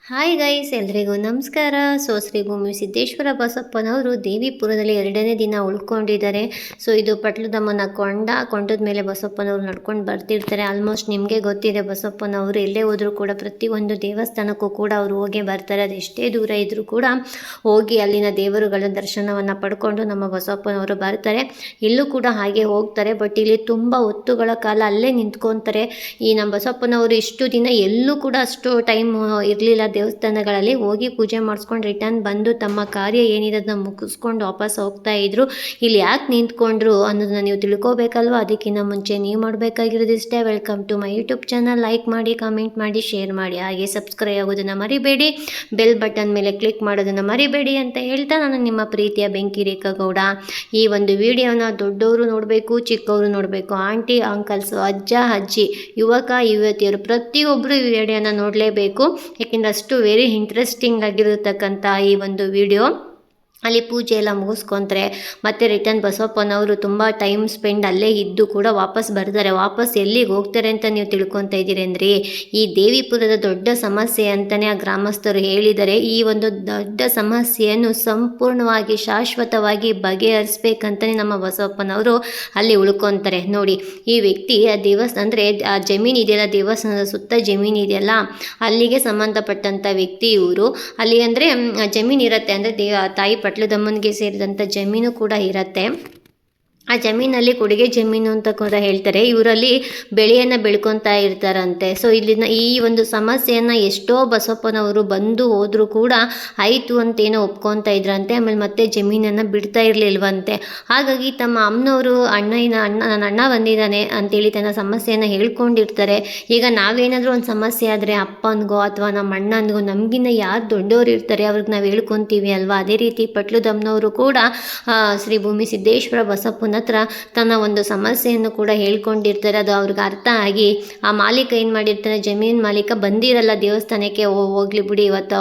Hi guys, ಎಲ್ರಿಗೂ ನಮಸ್ಕಾರ. ಶ್ರೀ ಭೂಮಿ ಸಿದ್ದೇಶ್ವರ ಬಸಪ್ಪನವರು ದೇವಿಪುರದಲ್ಲಿ 2ನೇ ದಿನ ಉಳ್ಕೊಂಡಿದ್ದಾರೆ. ಇದು ಪಟ್ಲದಮ್ಮನ ಕೊಂಡದ ಮೇಲೆ ಬಸಪ್ಪನವರು ನಡ್ಕೊಂಡು ಬರ್ತಿರ್ತಾರೆ. ಆಲ್ಮೋಸ್ಟ್ ನಿಮಗೆ ಗೊತ್ತಿದೆ, ಬಸಪ್ಪನವರು ಎಲ್ಲೇ ಹೋದರೂ ಕೂಡ ಪ್ರತಿಯೊಂದು ದೇವಸ್ಥಾನಕ್ಕೂ ಕೂಡ ಅವರು ಹೋಗೇ ಬರ್ತಾರೆ. ಅದೆಷ್ಟೇ ದೂರ ಇದ್ದರೂ ಕೂಡ ಹೋಗಿ ಅಲ್ಲಿನ ದೇವರುಗಳ ದರ್ಶನವನ್ನು ಪಡ್ಕೊಂಡು ನಮ್ಮ ಬಸಪ್ಪನವರು ಬರ್ತಾರೆ. ಇಲ್ಲೂ ಕೂಡ ಹಾಗೆ ಹೋಗ್ತಾರೆ. ಬಟ್ ಇಲ್ಲಿ ತುಂಬ ಹೊತ್ತುಗಳ ಕಾಲ ಅಲ್ಲೇ ನಿಂತ್ಕೊತಾರೆ. ಈ ನಮ್ಮ ಬಸಪ್ಪನವರು ಇಷ್ಟು ದಿನ ಎಲ್ಲೂ ಕೂಡ ಅಷ್ಟು ಟೈಮ್ ಇರಲಿಲ್ಲ. ದೇವಸ್ಥಾನಗಳಲ್ಲಿ ಹೋಗಿ ಪೂಜೆ ಮಾಡಿಸ್ಕೊಂಡು ರಿಟರ್ನ್ ಬಂದು ತಮ್ಮ ಕಾರ್ಯ ಏನಿದೆ ಅದನ್ನ ಮುಗಿಸ್ಕೊಂಡು ವಾಪಸ್ ಹೋಗ್ತಾ ಇದ್ರು. ಇಲ್ಲಿ ಯಾಕೆ ನಿಂತ್ಕೊಂಡ್ರು ಅನ್ನೋದನ್ನ ನೀವು ತಿಳ್ಕೊಬೇಕಲ್ವ. ಅದಕ್ಕಿಂತ ಮುಂಚೆ ನೀವು ಮಾಡಬೇಕಾಗಿರೋದಿಷ್ಟೇ. Welcome to my YouTube channel. Like ಮಾಡಿ, ಕಾಮೆಂಟ್ ಮಾಡಿ, ಶೇರ್ ಮಾಡಿ, ಹಾಗೆ ಸಬ್ಸ್ಕ್ರೈಬ್ ಆಗೋದನ್ನು ಮರಿಬೇಡಿ. ಬೆಲ್ ಬಟನ್ ಮೇಲೆ ಕ್ಲಿಕ್ ಮಾಡೋದನ್ನು ಮರಿಬೇಡಿ ಅಂತ ಹೇಳ್ತಾ, ನಾನು ನಿಮ್ಮ ಪ್ರೀತಿಯ ಬೆಂಕಿ ರೇಖಾ ಗೌಡ. ಈ ಒಂದು ವಿಡಿಯೋನ ದೊಡ್ಡವರು ನೋಡಬೇಕು, ಚಿಕ್ಕವರು ನೋಡಬೇಕು, ಆಂಟಿ ಅಂಕಲ್ಸು, ಅಜ್ಜ ಅಜ್ಜಿ, ಯುವಕ ಯುವತಿಯರು ಪ್ರತಿಯೊಬ್ಬರು ಈ ವಿಡಿಯೋನ ನೋಡಲೇಬೇಕು. ಯಾಕೆಂದರೆ ಅಷ್ಟು ವೆರಿ ಇಂಟ್ರೆಸ್ಟಿಂಗ್ ಆಗಿರತಕ್ಕಂಥ ಈ ಒಂದು ವಿಡಿಯೋ. ಅಲ್ಲಿ ಪೂಜೆ ಎಲ್ಲ ಮುಗಿಸ್ಕೊಂತಾರೆ. ಮತ್ತು ರಿಟರ್ನ್ ಬಸಪ್ಪನವರು ತುಂಬ ಟೈಮ್ ಸ್ಪೆಂಡ್ ಅಲ್ಲೇ ಇದ್ದು ಕೂಡ ವಾಪಸ್ ಬರ್ತಾರೆ. ವಾಪಸ್ ಎಲ್ಲಿಗೆ ಹೋಗ್ತಾರೆ ಅಂತ ನೀವು ತಿಳ್ಕೊತಾ ಇದ್ದೀರಿ ಅಂದರೆ, ಈ ದೇವಿಪುರದ ದೊಡ್ಡ ಸಮಸ್ಯೆ ಅಂತಲೇ ಆ ಗ್ರಾಮಸ್ಥರು ಹೇಳಿದ್ದಾರೆ. ಈ ಒಂದು ದೊಡ್ಡ ಸಮಸ್ಯೆಯನ್ನು ಸಂಪೂರ್ಣವಾಗಿ ಶಾಶ್ವತವಾಗಿ ಬಗೆಹರಿಸ್ಬೇಕಂತಲೇ ನಮ್ಮ ಬಸಪ್ಪನವರು ಅಲ್ಲಿ ಉಳ್ಕೊತಾರೆ. ನೋಡಿ, ಈ ವ್ಯಕ್ತಿ ಆ ದೇವಸ್ಥಾನ ಅಂದರೆ ಆ ಜಮೀನು ಇದೆಯಲ್ಲ, ದೇವಸ್ಥಾನದ ಸುತ್ತ ಜಮೀನು ಇದೆಯಲ್ಲ, ಅಲ್ಲಿಗೆ ಸಂಬಂಧಪಟ್ಟಂಥ ವ್ಯಕ್ತಿ ಇವರು. ಅಲ್ಲಿ ಅಂದರೆ ಜಮೀನು ಇರುತ್ತೆ, ಅಂದರೆ ತಾಯಿ ಪಟ್ಲದಮ್ಮನಿಗೆ ಸೇರಿದಂಥ ಜಮೀನು ಕೂಡ ಇರುತ್ತೆ. ಆ ಜಮೀನಲ್ಲಿ ಕೊಡುಗೆ ಜಮೀನು ಅಂತ ಕೂಡ ಹೇಳ್ತಾರೆ. ಇವರಲ್ಲಿ ಬೆಳೆಯನ್ನು ಬೆಳ್ಕೊತಾ ಇರ್ತಾರಂತೆ. ಇಲ್ಲಿನ ಈ ಒಂದು ಸಮಸ್ಯೆಯನ್ನು ಎಷ್ಟೋ ಬಸಪ್ಪನವರು ಬಂದು ಹೋದರೂ ಕೂಡ ಆಯಿತು ಅಂತೇನೋ ಒಪ್ಕೊತಾ ಇದ್ರಂತೆ. ಆಮೇಲೆ ಮತ್ತೆ ಜಮೀನನ್ನು ಬಿಡ್ತಾ ಇರಲಿಲ್ವಂತೆ. ಹಾಗಾಗಿ ತಮ್ಮ ಅಮ್ಮನವರು ನನ್ನ ಅಣ್ಣ ಬಂದಿದ್ದಾನೆ ಅಂತೇಳಿ ತನ್ನ ಸಮಸ್ಯೆಯನ್ನು ಹೇಳ್ಕೊಂಡಿರ್ತಾರೆ. ಈಗ ನಾವೇನಾದರೂ ಒಂದು ಸಮಸ್ಯೆ ಆದರೆ ಅಪ್ಪನಿಗೋ ಅಥವಾ ನಮ್ಮ ಅಣ್ಣನಿಗೋ ನಮಗಿನ್ನ ಯಾರು ದೊಡ್ಡವರು ಇರ್ತಾರೆ ಅವ್ರಿಗೆ ನಾವು ಹೇಳ್ಕೊತೀವಿ ಅಲ್ವಾ. ಅದೇ ರೀತಿ ಪಟ್ಲದಮ್ಮನವರು ಕೂಡ ಶ್ರೀ ಭೂಮಿ ಸಿದ್ದೇಶ್ವರ ಬಸಪ್ಪನ ಹತ್ರ ತನ್ನ ಒಂದು ಸಮಸ್ಯೆಯನ್ನು ಕೂಡ ಹೇಳ್ಕೊಂಡಿರ್ತಾರೆ. ಅದು ಅವ್ರಿಗೆ ಅರ್ಥ ಆಗಿ ಆ ಮಾಲೀಕ ಏನು ಮಾಡಿರ್ತಾನೆ, ಜಮೀನು ಮಾಲೀಕ ಬಂದಿರಲ್ಲ ದೇವಸ್ಥಾನಕ್ಕೆ, ಹೋಗ್ಲಿ ಬಿಡಿ ಇವತ್ತು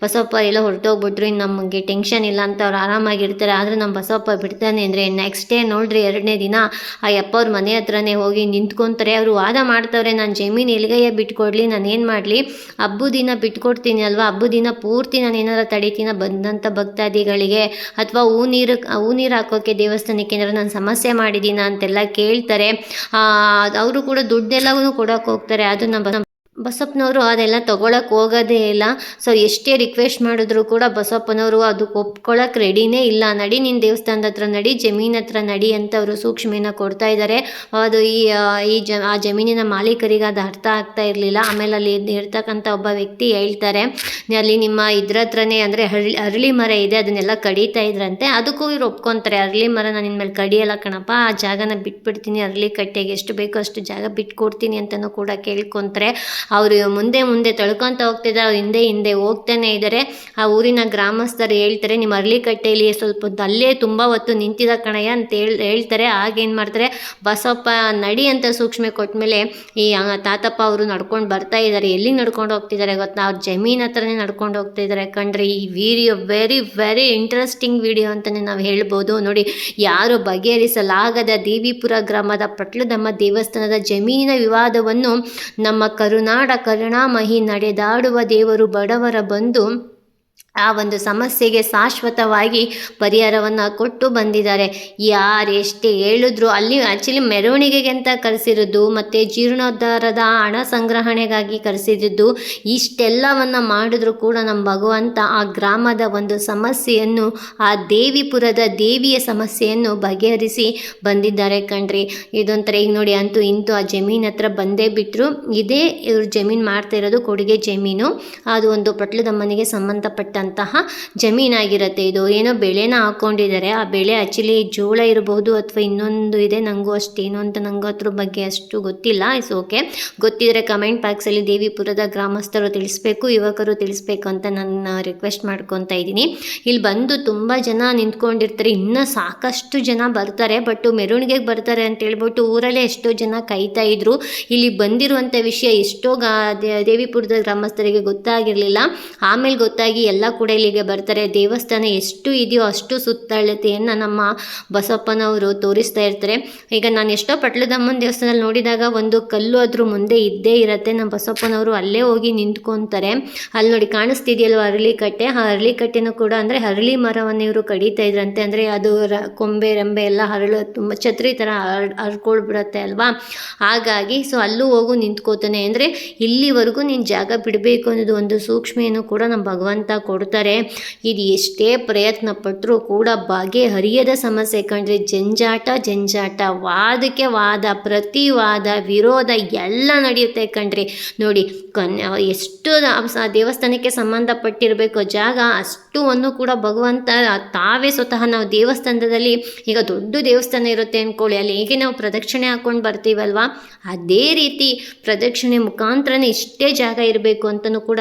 ಬಸಪ್ಪ ಎಲ್ಲ ಹೊರಟೋಗ್ಬಿಟ್ರು, ಇನ್ನು ನಮಗೆ ಟೆನ್ಷನ್ ಇಲ್ಲ ಅಂತ ಅವ್ರು ಆರಾಮಾಗಿರ್ತಾರೆ. ಆದರೆ ನಮ್ಮ ಬಸಪ್ಪ ಬಿಡ್ತಾನೆ ಅಂದರೆ ನೆಕ್ಸ್ಟ್ ಡೇ ನೋಡ್ರಿ 2ನೇ ದಿನ ಆ ಯಪ್ಪವ್ರ ಮನೆ ಹತ್ರನೇ ಹೋಗಿ ನಿಂತ್ಕೊತಾರೆ. ಅವರು ವಾದ ಮಾಡ್ತವ್ರೆ, ನಾನು ಜಮೀನು ಎಲ್ಲಿಗಯ್ಯ ಬಿಟ್ಕೊಡ್ಲಿ, ನಾನು ಏನು ಮಾಡಲಿ, ಹಬ್ಬದ ದಿನ ಬಿಟ್ಕೊಡ್ತೀನಿ ಅಲ್ವಾ, ಹಬ್ಬದ ದಿನ ಪೂರ್ತಿ ನಾನು ಏನಾರು ತಡಿತೀನ ಬಂದಂಥ ಭಕ್ತಾದಿಗಳಿಗೆ, ಅಥವಾ ಹೂ ನೀರು ಹಾಕೋಕ್ಕೆ ದೇವಸ್ಥಾನಕ್ಕೆ ಏನಾರು ನಾನು ಸಮಸ್ಯೆ ಮಾಡಿದ್ದೀನ ಅಂತೆಲ್ಲ ಕೇಳ್ತಾರೆ. ಅವರು ಕೂಡ ದುಡ್ಡೆಲ್ಲವೂ ಕೊಡೋಕೆ ಹೋಗ್ತಾರೆ. ಅದು ನಮ್ಮ ಬಸಪ್ಪನವರು ಅದೆಲ್ಲ ತೊಗೊಳಕ್ಕೆ ಹೋಗೋದೇ ಇಲ್ಲ. ಎಷ್ಟೇ ರಿಕ್ವೆಸ್ಟ್ ಮಾಡಿದ್ರು ಕೂಡ ಬಸಪ್ಪನವರು ಅದಕ್ಕೆ ಒಪ್ಕೊಳ್ಳೋಕೆ ರೆಡಿನೇ ಇಲ್ಲ. ನಡಿ, ನಿನ್ನ ದೇವಸ್ಥಾನದ ಹತ್ರ ನಡಿ, ಜಮೀನ್ ಹತ್ರ ನಡಿ ಅಂತ ಅವರು ಸೂಕ್ಷ್ಮೆನ ಕೊಡ್ತಾ ಇದ್ದಾರೆ. ಅದು ಆ ಜಮೀನಿನ ಮಾಲೀಕರಿಗೆ ಅದು ಅರ್ಥ ಆಗ್ತಾ ಇರಲಿಲ್ಲ. ಆಮೇಲೆ ಅಲ್ಲಿ ಇರ್ತಕ್ಕಂಥ ಒಬ್ಬ ವ್ಯಕ್ತಿ ಹೇಳ್ತಾರೆ, ಅಲ್ಲಿ ನಿಮ್ಮ ಇದ್ರ ಹತ್ರನೇ ಅಂದರೆ ಅರಳಿ ಮರ ಇದೆ, ಅದನ್ನೆಲ್ಲ ಕಡಿತಾ ಇದ್ರಂತೆ. ಅದಕ್ಕೂ ಇವ್ರು ಒಪ್ಕೊತಾರೆ, ಅರಳಿ ಮರ ನಾನು ಇನ್ಮೇಲೆ ಕಡಿಯಲ್ಲ ಕಣಪ್ಪ, ಆ ಜಾಗನ ಬಿಟ್ಬಿಡ್ತೀನಿ, ಅರಳಿ ಕಟ್ಟೆಗೆ ಎಷ್ಟು ಬೇಕೋ ಅಷ್ಟು ಜಾಗ ಬಿಟ್ಕೊಡ್ತೀನಿ ಅಂತಲೂ ಕೂಡ ಕೇಳ್ಕೊತಾರೆ. ಅವರು ಮುಂದೆ ತಳ್ಕೊತ ಹೋಗ್ತಿದ್ದಾರೆ, ಅವ್ರು ಹಿಂದೆ ಹೋಗ್ತಾನೆ ಇದ್ದಾರೆ. ಆ ಊರಿನ ಗ್ರಾಮಸ್ಥರು ಹೇಳ್ತಾರೆ, ನಿಮ್ಮ ಅರಳಿಕಟ್ಟೆಯಲ್ಲಿ ಸ್ವಲ್ಪ ಅಲ್ಲೇ ತುಂಬ ಹೊತ್ತು ನಿಂತಿದ ಕಣಯ್ಯ ಅಂತ ಹೇಳ್ತಾರೆ. ಆಗೇನು ಮಾಡ್ತಾರೆ, ಬಸಪ್ಪ ನಡಿ ಅಂತ ಸೂಕ್ಷ್ಮೆ ಕೊಟ್ಟಮೇಲೆ ಈ ತಾತಪ್ಪ ಅವರು ನಡ್ಕೊಂಡು ಬರ್ತಾ ಇದ್ದಾರೆ. ಎಲ್ಲಿಗೆ ನಡ್ಕೊಂಡು ಹೋಗ್ತಿದ್ದಾರೆ ಗೊತ್ತಾ, ಅವ್ರ ಜಮೀನ್ ಹತ್ರನೇ ನಡ್ಕೊಂಡು ಹೋಗ್ತಾ ಇದ್ದಾರೆ. ಕಂಡ್ರೆ ಈ video very very interesting video ಅಂತಲೇ ನಾವು ಹೇಳ್ಬೋದು. ನೋಡಿ, ಯಾರು ಬಗೆಹರಿಸಲಾಗದ ದೇವಿಪುರ ಗ್ರಾಮದ ಪಟ್ಲದಮ್ಮ ದೇವಸ್ಥಾನದ ಜಮೀನಿನ ವಿವಾದವನ್ನು ನಮ್ಮ ಕರುಣಾಮಹಿ ನಡೆದಾಡುವ ದೇವರು ಬಡವರ ಬಂದು ಆ ಒಂದು ಸಮಸ್ಯೆಗೆ ಶಾಶ್ವತವಾಗಿ ಪರಿಹಾರವನ್ನು ಕೊಟ್ಟು ಬಂದಿದ್ದಾರೆ. ಯಾರು ಎಷ್ಟೇ ಹೇಳಿದ್ರು, ಅಲ್ಲಿ ಆ್ಯಕ್ಚುಲಿ ಮೆರವಣಿಗೆಗೆ ಅಂತ ಕರೆಸಿರೋದು ಮತ್ತು ಜೀರ್ಣೋದ್ಧಾರದ ಹಣ ಸಂಗ್ರಹಣೆಗಾಗಿ ಕರೆಸಿದ್ದು, ಇಷ್ಟೆಲ್ಲವನ್ನು ಮಾಡಿದ್ರು ಕೂಡ ನಮ್ಮ ಭಗವಂತ ಆ ಗ್ರಾಮದ ಒಂದು ಸಮಸ್ಯೆಯನ್ನು, ಆ ದೇವಿಪುರದ ದೇವಿಯ ಸಮಸ್ಯೆಯನ್ನು ಬಗೆಹರಿಸಿ ಬಂದಿದ್ದಾರೆ ಕಣ್ರಿ. ಇದೊಂಥರ ಈಗ ನೋಡಿ, ಅಂತೂ ಇಂತೂ ಆ ಜಮೀನು ಹತ್ರ ಬಂದೇ ಬಿಟ್ಟರು. ಇದೇ ಇವ್ರು ಜಮೀನು ಮಾಡ್ತಾ ಇರೋದು ಕೊಡುಗೆ ಜಮೀನು. ಅದು ಒಂದು ಪಟ್ಲದಮ್ಮನಿಗೆ ಸಂಬಂಧಪಟ್ಟ ಜಮೀನಾಗಿರುತ್ತೆ. ಇದು ಏನೋ ಬೆಳೆನ ಹಾಕೊಂಡಿದ್ದಾರೆ. ಆ ಬೆಳೆ ಆ್ಯಕ್ಚುಲಿ ಜೋಳ ಇರಬಹುದು ಅಥವಾ ಇನ್ನೊಂದು ಇದೆ, ನನಗೂ ಅಷ್ಟೇನು ಅಂತ ನನಗೂ ಅದ್ರ ಬಗ್ಗೆ ಅಷ್ಟು ಗೊತ್ತಿಲ್ಲ. ಓಕೆ, ಗೊತ್ತಿದ್ರೆ ಕಮೆಂಟ್ ಬಾಕ್ಸಲ್ಲಿ ದೇವಿಪುರದ ಗ್ರಾಮಸ್ಥರು ತಿಳಿಸ್ಬೇಕು, ಯುವಕರು ತಿಳಿಸ್ಬೇಕು ಅಂತ ನಾನು ರಿಕ್ವೆಸ್ಟ್ ಮಾಡ್ಕೊತಾ ಇದ್ದೀನಿ. ಇಲ್ಲಿ ಬಂದು ತುಂಬ ಜನ ನಿಂತ್ಕೊಂಡಿರ್ತಾರೆ, ಇನ್ನೂ ಸಾಕಷ್ಟು ಜನ ಬರ್ತಾರೆ. ಬಟ್ ಮೆರವಣಿಗೆಗೆ ಬರ್ತಾರೆ ಅಂತ ಹೇಳ್ಬಿಟ್ಟು ಊರಲ್ಲೇ ಎಷ್ಟೋ ಜನ ಕಾಯ್ತಾ ಇದ್ರು. ಇಲ್ಲಿ ಬಂದಿರುವಂಥ ವಿಷಯ ಎಷ್ಟೋ ದೇವಿಪುರದ ಗ್ರಾಮಸ್ಥರಿಗೆ ಗೊತ್ತಾಗಿರಲಿಲ್ಲ. ಆಮೇಲೆ ಗೊತ್ತಾಗಿ ಎಲ್ಲ ಕೂಡ ಇಲ್ಲಿಗೆ ಬರ್ತಾರೆ. ದೇವಸ್ಥಾನ ಎಷ್ಟು ಇದೆಯೋ ಅಷ್ಟು ಸುತ್ತಳತೆಯನ್ನು ನಮ್ಮ ಬಸವಪ್ಪನವರು ತೋರಿಸ್ತಾ ಇರ್ತಾರೆ. ಈಗ ನಾನು ಎಷ್ಟೋ ಪಟ್ಲದಮ್ಮನ ದೇವಸ್ಥಾನದಲ್ಲಿ ನೋಡಿದಾಗ ಒಂದು ಕಲ್ಲು ಅದ್ರ ಮುಂದೆ ಇದ್ದೇ ಇರುತ್ತೆ. ನಮ್ಮ ಬಸವಪ್ಪನವರು ಅಲ್ಲೇ ಹೋಗಿ ನಿಂತ್ಕೊತಾರೆ. ಅಲ್ಲಿ ನೋಡಿ ಕಾಣಿಸ್ತಿದೆಯಲ್ವ ಅರಳಿಕಟ್ಟೆ, ಆ ಅರಳಿಕಟ್ಟೆನೂ ಕೂಡ ಅಂದರೆ ಅರಳಿ ಮರವನ್ನು ಇವರು ಕಡಿತಾ ಇದ್ರಂತೆ. ಅಂದರೆ ಅದು ಕೊಂಬೆ ರೆಂಬೆ ಎಲ್ಲ ಹರಳು ತುಂಬ ಛತ್ರಿ ಥರ ಹರ್ಕೊಳ್ಬಿಡತ್ತೆ ಅಲ್ವಾ, ಹಾಗಾಗಿ ಸೊ ಅಲ್ಲೂ ಹೋಗು ನಿಂತ್ಕೋತಾನೆ. ಅಂದರೆ ಇಲ್ಲಿವರೆಗೂ ನೀನು ಜಾಗ ಬಿಡಬೇಕು ಅನ್ನೋದು ಒಂದು ಸೂಕ್ಷ್ಮೆಯನ್ನು ಕೂಡ ನಮ್ಮ ಭಗವಂತ ಕೊಡ್ತಾರೆ. ಇದು ಎಷ್ಟೇ ಪ್ರಯತ್ನ ಪಟ್ಟರೂ ಕೂಡ ಬಗೆಹರಿಯದ ಸಮಸ್ಯೆ ಕಂಡ್ರೆ ಜಂಜಾಟ, ವಾದಕ್ಕೆ ವಾದ, ಪ್ರತಿವಾದ, ವಿರೋಧ ಎಲ್ಲ ನಡೆಯುತ್ತೆ ಕಣ್ರಿ. ನೋಡಿ ಎಷ್ಟು ದೇವಸ್ಥಾನಕ್ಕೆ ಸಂಬಂಧಪಟ್ಟಿರಬೇಕು ಜಾಗ ಅಷ್ಟುವನ್ನು ಕೂಡ ಭಗವಂತ ತಾವೇ ಸ್ವತಃ ನಾವು ದೇವಸ್ಥಾನದಲ್ಲಿ ಈಗ ದೊಡ್ಡ ದೇವಸ್ಥಾನ ಇರುತ್ತೆ ಅಂದ್ಕೊಳ್ಳಿ, ಅಲ್ಲಿ ಹೇಗೆ ನಾವು ಪ್ರದಕ್ಷಿಣೆ ಹಾಕ್ಕೊಂಡು ಬರ್ತೀವಲ್ವ, ಅದೇ ರೀತಿ ಪ್ರದಕ್ಷಿಣೆ ಮುಖಾಂತರನೇ ಇಷ್ಟೇ ಜಾಗ ಇರಬೇಕು ಅಂತಲೂ ಕೂಡ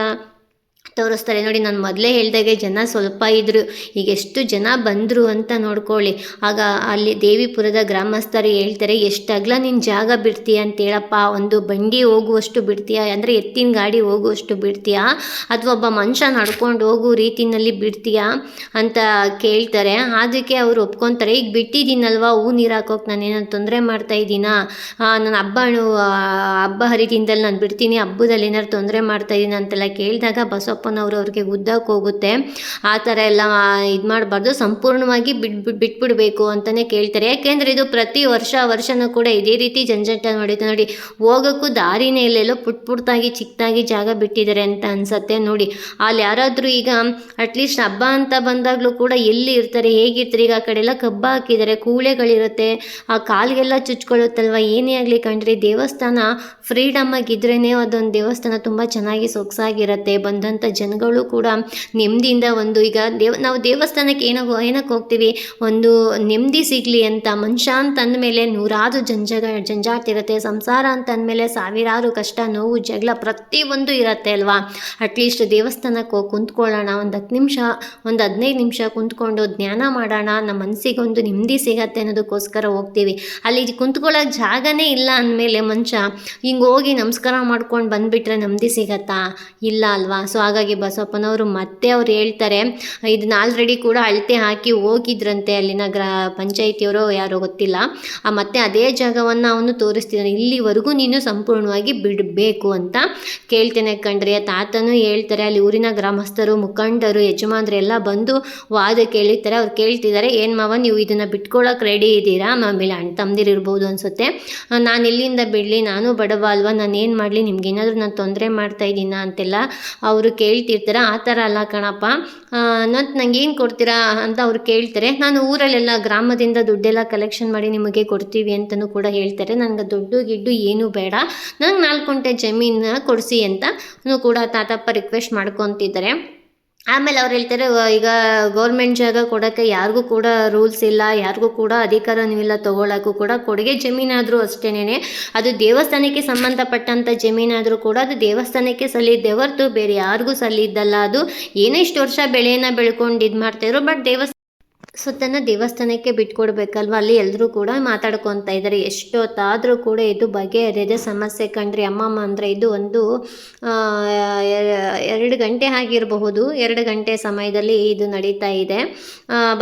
ತೋರಿಸ್ತಾರೆ. ನೋಡಿ ನಾನು ಮೊದಲೇ ಹೇಳಿದಾಗೆ ಜನ ಸ್ವಲ್ಪ ಇದ್ದರು, ಈಗ ಎಷ್ಟು ಜನ ಬಂದರು ಅಂತ ನೋಡ್ಕೊಳ್ಳಿ. ಆಗ ಅಲ್ಲಿ ದೇವಿಪುರದ ಗ್ರಾಮಸ್ಥರು ಹೇಳ್ತಾರೆ, ಎಷ್ಟು ಅಗಲ ನೀನು ಜಾಗ ಬಿಡ್ತೀಯ ಅಂತೇಳಪ್ಪ, ಒಂದು ಬಂಡಿ ಹೋಗುವಷ್ಟು ಬಿಡ್ತೀಯ ಅಂದರೆ ಎತ್ತಿನ ಗಾಡಿ ಹೋಗುವಷ್ಟು ಬಿಡ್ತೀಯ ಅಥವಾ ಒಬ್ಬ ಮನುಷ್ಯ ನಡ್ಕೊಂಡು ಹೋಗೋ ರೀತಿಯಲ್ಲಿ ಬಿಡ್ತೀಯ ಅಂತ ಕೇಳ್ತಾರೆ. ಅದಕ್ಕೆ ಅವರು ಒಪ್ಕೊತಾರೆ, ಈಗ ಬಿಟ್ಟಿದ್ದೀನಲ್ವ ಹೂ ನೀರು ಹಾಕೋಕೆ ನಾನೇನೋ ತೊಂದರೆ ಮಾಡ್ತಾ ಇದ್ದೀನಾ, ನಾನು ಹಬ್ಬ ಹರಿದಿನದಲ್ಲಿ ನಾನು ಬಿಡ್ತೀನಿ, ಹಬ್ಬದಲ್ಲಿ ಏನಾದ್ರು ತೊಂದರೆ ಮಾಡ್ತಾ ಇದ್ದೀನಿ ಅಂತೆಲ್ಲ ಕೇಳಿದಾಗ ಬಸವಪ್ಪನವರು ಅವ್ರಿಗೆ ಗುದ್ದಕ್ಕೆ ಹೋಗುತ್ತೆ. ಆ ಥರ ಎಲ್ಲ ಇದು ಮಾಡಬಾರ್ದು, ಸಂಪೂರ್ಣವಾಗಿ ಬಿಟ್ಬಿಡಬೇಕು ಅಂತಲೇ ಕೇಳ್ತಾರೆ. ಯಾಕೆಂದರೆ ಇದು ಪ್ರತಿ ವರ್ಷನೂ ಕೂಡ ಇದೇ ರೀತಿ ಜಂಜಾಟ ನಡೀತಾ. ನೋಡಿ ಹೋಗೋಕ್ಕೂ ದಾರಿನೇ ಇಲ್ಲೆಲ್ಲೋ ಪುಟ್ಟಾಗಿ ಚಿಕ್ಕದಾಗಿ ಜಾಗ ಬಿಟ್ಟಿದ್ದಾರೆ ಅಂತ ಅನ್ಸತ್ತೆ. ನೋಡಿ ಅಲ್ಲಿ ಯಾರಾದರೂ ಈಗ ಅಟ್ಲೀಸ್ಟ್ ಹಬ್ಬ ಅಂತ ಬಂದಾಗಲೂ ಕೂಡ ಎಲ್ಲಿ ಇರ್ತಾರೆ, ಹೇಗಿರ್ತಾರೆ, ಈಗ ಆ ಕಡೆ ಎಲ್ಲ ಕಬ್ಬ ಹಾಕಿದ್ದಾರೆ, ಕೂಳೆಗಳಿರುತ್ತೆ, ಆ ಕಾಲಿಗೆಲ್ಲ ಚುಚ್ಕೊಳ್ಳುತ್ತಲ್ವ. ಏನೇ ಆಗಲಿ ಕಣ್ರಿ, ದೇವಸ್ಥಾನ ಫ್ರೀಡಮ್ ಆಗಿದ್ರೇ ಅದೊಂದು ದೇವಸ್ಥಾನ ತುಂಬ ಚೆನ್ನಾಗಿ ಸೊಗಸಾಗಿರುತ್ತೆ. ಬಂದಂಥ ಜನಗಳು ಕೂಡ ನೆಮ್ಮದಿಯಿಂದ ಒಂದು ಈಗ ನಾವು ದೇವಸ್ಥಾನಕ್ಕೆ ಏನಕ್ಕೆ ಹೋಗ್ತೀವಿ, ಒಂದು ನೆಮ್ಮದಿ ಸಿಗಲಿ ಅಂತ. ಮನುಷ್ಯ ಅಂತ ಅಂದಮೇಲೆ ನೂರಾರು ಜಂಜಾಟ ಇರುತ್ತೆ, ಸಂಸಾರ ಅಂತ ಅಂದಮೇಲೆ ಸಾವಿರಾರು ಕಷ್ಟ ನೋವು ಜಗಳ ಪ್ರತಿಯೊಂದು ಇರುತ್ತೆ ಅಲ್ವಾ. ಅಟ್ಲೀಸ್ಟ್ ದೇವಸ್ಥಾನಕ್ಕೆ ಹೋಗಿ ಕುಂತ್ಕೊಳ್ಳೋಣ, ಒಂದು 10 ನಿಮಿಷ ಒಂದು 15 ನಿಮಿಷ ಕುಂತ್ಕೊಂಡು ಧ್ಯಾನ ಮಾಡೋಣ, ನಮ್ಮ ಮನಸ್ಸಿಗೆ ಒಂದು ನೆಮ್ಮದಿ ಸಿಗತ್ತೆ ಅನ್ನೋದಕ್ಕೋಸ್ಕರ ಹೋಗ್ತೀವಿ. ಅಲ್ಲಿ ಕುಂತ್ಕೊಳ್ಳೋಕೆ ಜಾಗನೇ ಇಲ್ಲ ಅಂದಮೇಲೆ ಮನುಷ್ಯ ಹಿಂಗೆ ಹೋಗಿ ನಮಸ್ಕಾರ ಮಾಡ್ಕೊಂಡು ಬಂದುಬಿಟ್ರೆ ನೆಮ್ಮದಿ ಸಿಗತ್ತಾ? ಇಲ್ಲ ಅಲ್ವಾ. ಸೊ ಹಾಗಾಗಿ ಬಸವಪ್ಪನವರು ಮತ್ತೆ ಅವ್ರು ಹೇಳ್ತಾರೆ, ಇದನ್ನ ಆಲ್ರೆಡಿ ಕೂಡ ಅಳತೆ ಹಾಕಿ ಹೋಗಿದ್ರಂತೆ ಅಲ್ಲಿನ ಪಂಚಾಯಿತಿಯವರು ಯಾರೋ ಗೊತ್ತಿಲ್ಲ, ಮತ್ತೆ ಅದೇ ಜಾಗವನ್ನು ಅವನು ತೋರಿಸ್ತಿದ್ದಾನೆ, ಇಲ್ಲಿವರೆಗೂ ನೀನು ಸಂಪೂರ್ಣವಾಗಿ ಬಿಡಬೇಕು ಅಂತ ಕೇಳ್ತೇನೆ ಕಣ್ರಿ. ತಾತನೂ ಹೇಳ್ತಾರೆ, ಅಲ್ಲಿ ಊರಿನ ಗ್ರಾಮಸ್ಥರು, ಮುಖಂಡರು, ಯಜಮಾನ್ರು ಎಲ್ಲ ಬಂದು ವಾದ ಕೇಳಿರ್ತಾರೆ. ಅವ್ರು ಕೇಳ್ತಿದ್ದಾರೆ, ಏನು ಮಾವ ನೀವು ಇದನ್ನು ಬಿಟ್ಕೊಳ್ಳೋಕೆ ರೆಡಿ ಇದ್ದೀರಾ? ಆಮೇಲೆ ಅಣ್ಣ ತಮ್ಮದಿರು ಇರ್ಬೋದು ಅನಿಸುತ್ತೆ. ನಾನು ಎಲ್ಲಿಂದ ಬಿಡಲಿ, ನಾನು ಬಡವ ಅಲ್ವಾ, ನಾನು ಏನು ಮಾಡಲಿ, ನಿಮ್ಗೇನಾದರೂ ನಾನು ತೊಂದರೆ ಮಾಡ್ತಾ ಇದ್ದೀನ ಅಂತೆಲ್ಲ ಅವರು ಕೇಳ್ತಿರ್ತಾರೆ. ಆ ಥರ ಅಲ್ಲ ಕಣಪ್ಪ, ನಂಗೆ ಏನು ಕೊಡ್ತೀರಾ ಅಂತ ಅವ್ರು ಕೇಳ್ತಾರೆ. ನಾನು ಊರಲ್ಲೆಲ್ಲ ಗ್ರಾಮದಿಂದ ದುಡ್ಡೆಲ್ಲ ಕಲೆಕ್ಷನ್ ಮಾಡಿ ನಿಮಗೆ ಕೊಡ್ತೀವಿ ಅಂತಲೂ ಕೂಡ ಹೇಳ್ತಾರೆ. ನನಗೆ ದುಡ್ಡು ಗಿಡ್ಡು ಏನೂ ಬೇಡ, ನನಗೆ 4 ಗುಂಟೆ ಜಮೀನು ಕೊಡಿಸಿ ಅಂತ ಕೂಡ ತಾತಪ್ಪ ರಿಕ್ವೆಸ್ಟ್ ಮಾಡ್ಕೊತಿದ್ದಾರೆ. ಆಮೇಲೆ ಅವ್ರು ಹೇಳ್ತಾರೆ, ಈಗ ಗೌರ್ಮೆಂಟ್ ಜಾಗ ಕೊಡೋಕ್ಕೆ ಯಾರಿಗೂ ಕೂಡ ರೂಲ್ಸ್ ಇಲ್ಲ, ಯಾರಿಗೂ ಕೂಡ ಅಧಿಕಾರವಿಲ್ಲ ತೊಗೊಳಕ್ಕೂ ಕೂಡ. ಕೊಡುಗೆ ಜಮೀನಾದರೂ ಅಷ್ಟೇನೆ, ಅದು ದೇವಸ್ಥಾನಕ್ಕೆ ಸಂಬಂಧಪಟ್ಟಂಥ ಜಮೀನಾದರೂ ಕೂಡ ಅದು ದೇವಸ್ಥಾನಕ್ಕೆ ಸಲ್ಲಿದ್ದೆ ಹೊರತು ಬೇರೆ ಯಾರಿಗೂ ಸಲ್ಲಿದ್ದಲ್ಲ. ಅದು ಏನೇ ಇಷ್ಟು ವರ್ಷ ಬೆಳೆಯನ್ನು ಬೆಳ್ಕೊಂಡು ಇದು ಮಾಡ್ತಾಯಿದ್ರು, ಬಟ್ ಸುತ್ತನ ದೇವಸ್ಥಾನಕ್ಕೆ ಬಿಟ್ಕೊಡ್ಬೇಕಲ್ವ. ಅಲ್ಲಿ ಎಲ್ಲರೂ ಕೂಡ ಮಾತಾಡ್ಕೊತಾ ಇದ್ದಾರೆ. ಎಷ್ಟೊತ್ತಾದರೂ ಕೂಡ ಇದು ಬಗೆಹರಿಯದೆ ಸಮಸ್ಯೆ ಕಂಡ್ರಿ. ಅಮ್ಮಮ್ಮ ಅಂದರೆ ಇದು ಒಂದು 2 ಗಂಟೆ ಆಗಿರಬಹುದು, 2 ಗಂಟೆ ಸಮಯದಲ್ಲಿ ಇದು ನಡೀತಾ ಇದೆ.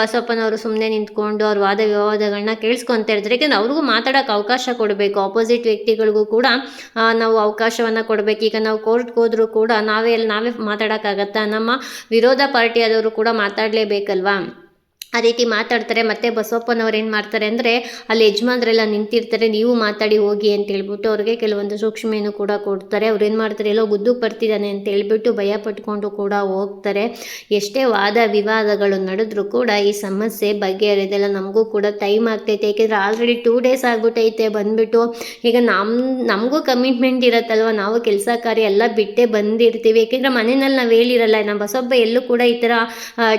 ಬಸವಪ್ಪನವರು ಸುಮ್ಮನೆ ನಿಂತ್ಕೊಂಡು ಅವ್ರ ವಾದ ವಿವಾದಗಳನ್ನ ಕೇಳಿಸ್ಕೊತಾ ಇರ್ತಾರೆ. ಯಾಕೆಂದರೆ ಅವ್ರಿಗೂ ಮಾತಾಡೋಕ್ಕೆ ಅವಕಾಶ ಕೊಡಬೇಕು, ಆಪೋಸಿಟ್ ವ್ಯಕ್ತಿಗಳಿಗೂ ಕೂಡ ನಾವು ಅವಕಾಶವನ್ನು ಕೊಡಬೇಕು. ಈಗ ನಾವು ಕೋರ್ಟ್ಗೆ ಹೋದರೂ ಕೂಡ ನಾವೇ ಮಾತಾಡೋಕ್ಕಾಗತ್ತಾ? ನಮ್ಮ ವಿರೋಧ ಪಾರ್ಟಿ ಆದವರು ಕೂಡ ಮಾತಾಡಲೇಬೇಕಲ್ವಾ. ಆ ರೀತಿ ಮಾತಾಡ್ತಾರೆ. ಮತ್ತು ಬಸವಪ್ಪನವ್ರು ಏನು ಮಾಡ್ತಾರೆ ಅಂದರೆ, ಅಲ್ಲಿ ಯಜಮಾನ್ರೆಲ್ಲ ನಿಂತಿರ್ತಾರೆ, ನೀವು ಮಾತಾಡಿ ಹೋಗಿ ಅಂತ ಹೇಳ್ಬಿಟ್ಟು ಅವ್ರಿಗೆ ಕೆಲವೊಂದು ಸೂಕ್ಷ್ಮೆಯನ್ನು ಕೂಡ ಕೊಡ್ತಾರೆ. ಅವ್ರು ಏನು ಮಾಡ್ತಾರೆ, ಎಲ್ಲೋ ಗುದ್ದಕ್ಕೆ ಬರ್ತಿದ್ದಾನೆ ಅಂತ ಹೇಳ್ಬಿಟ್ಟು ಭಯ ಪಟ್ಕೊಂಡು ಕೂಡ ಹೋಗ್ತಾರೆ. ಎಷ್ಟೇ ವಾದ ವಿವಾದಗಳು ನಡೆದ್ರೂ ಕೂಡ ಈ ಸಮಸ್ಯೆ ಬಗೆಹರಿದೆಲ್ಲ. ನಮಗೂ ಕೂಡ ಟೈಮ್ ಆಗ್ತೈತೆ, ಏಕೆಂದರೆ ಆಲ್ರೆಡಿ 2 ಡೇಸ್ ಆಗ್ಬಿಟ್ಟೈತೆ ಬಂದುಬಿಟ್ಟು. ಈಗ ನಮಗೂ ಕಮಿಟ್ಮೆಂಟ್ ಇರತ್ತಲ್ವ, ನಾವು ಕೆಲಸ ಕಾರ್ಯ ಎಲ್ಲ ಬಿಟ್ಟೇ ಬಂದಿರ್ತೀವಿ. ಏಕೆಂದರೆ ಮನೆಯಲ್ಲಿ ನಾವು ಹೇಳಿರಲ್ಲ, ನಮ್ಮ ಬಸವಪ್ಪ ಎಲ್ಲೂ ಕೂಡ ಈ ಥರ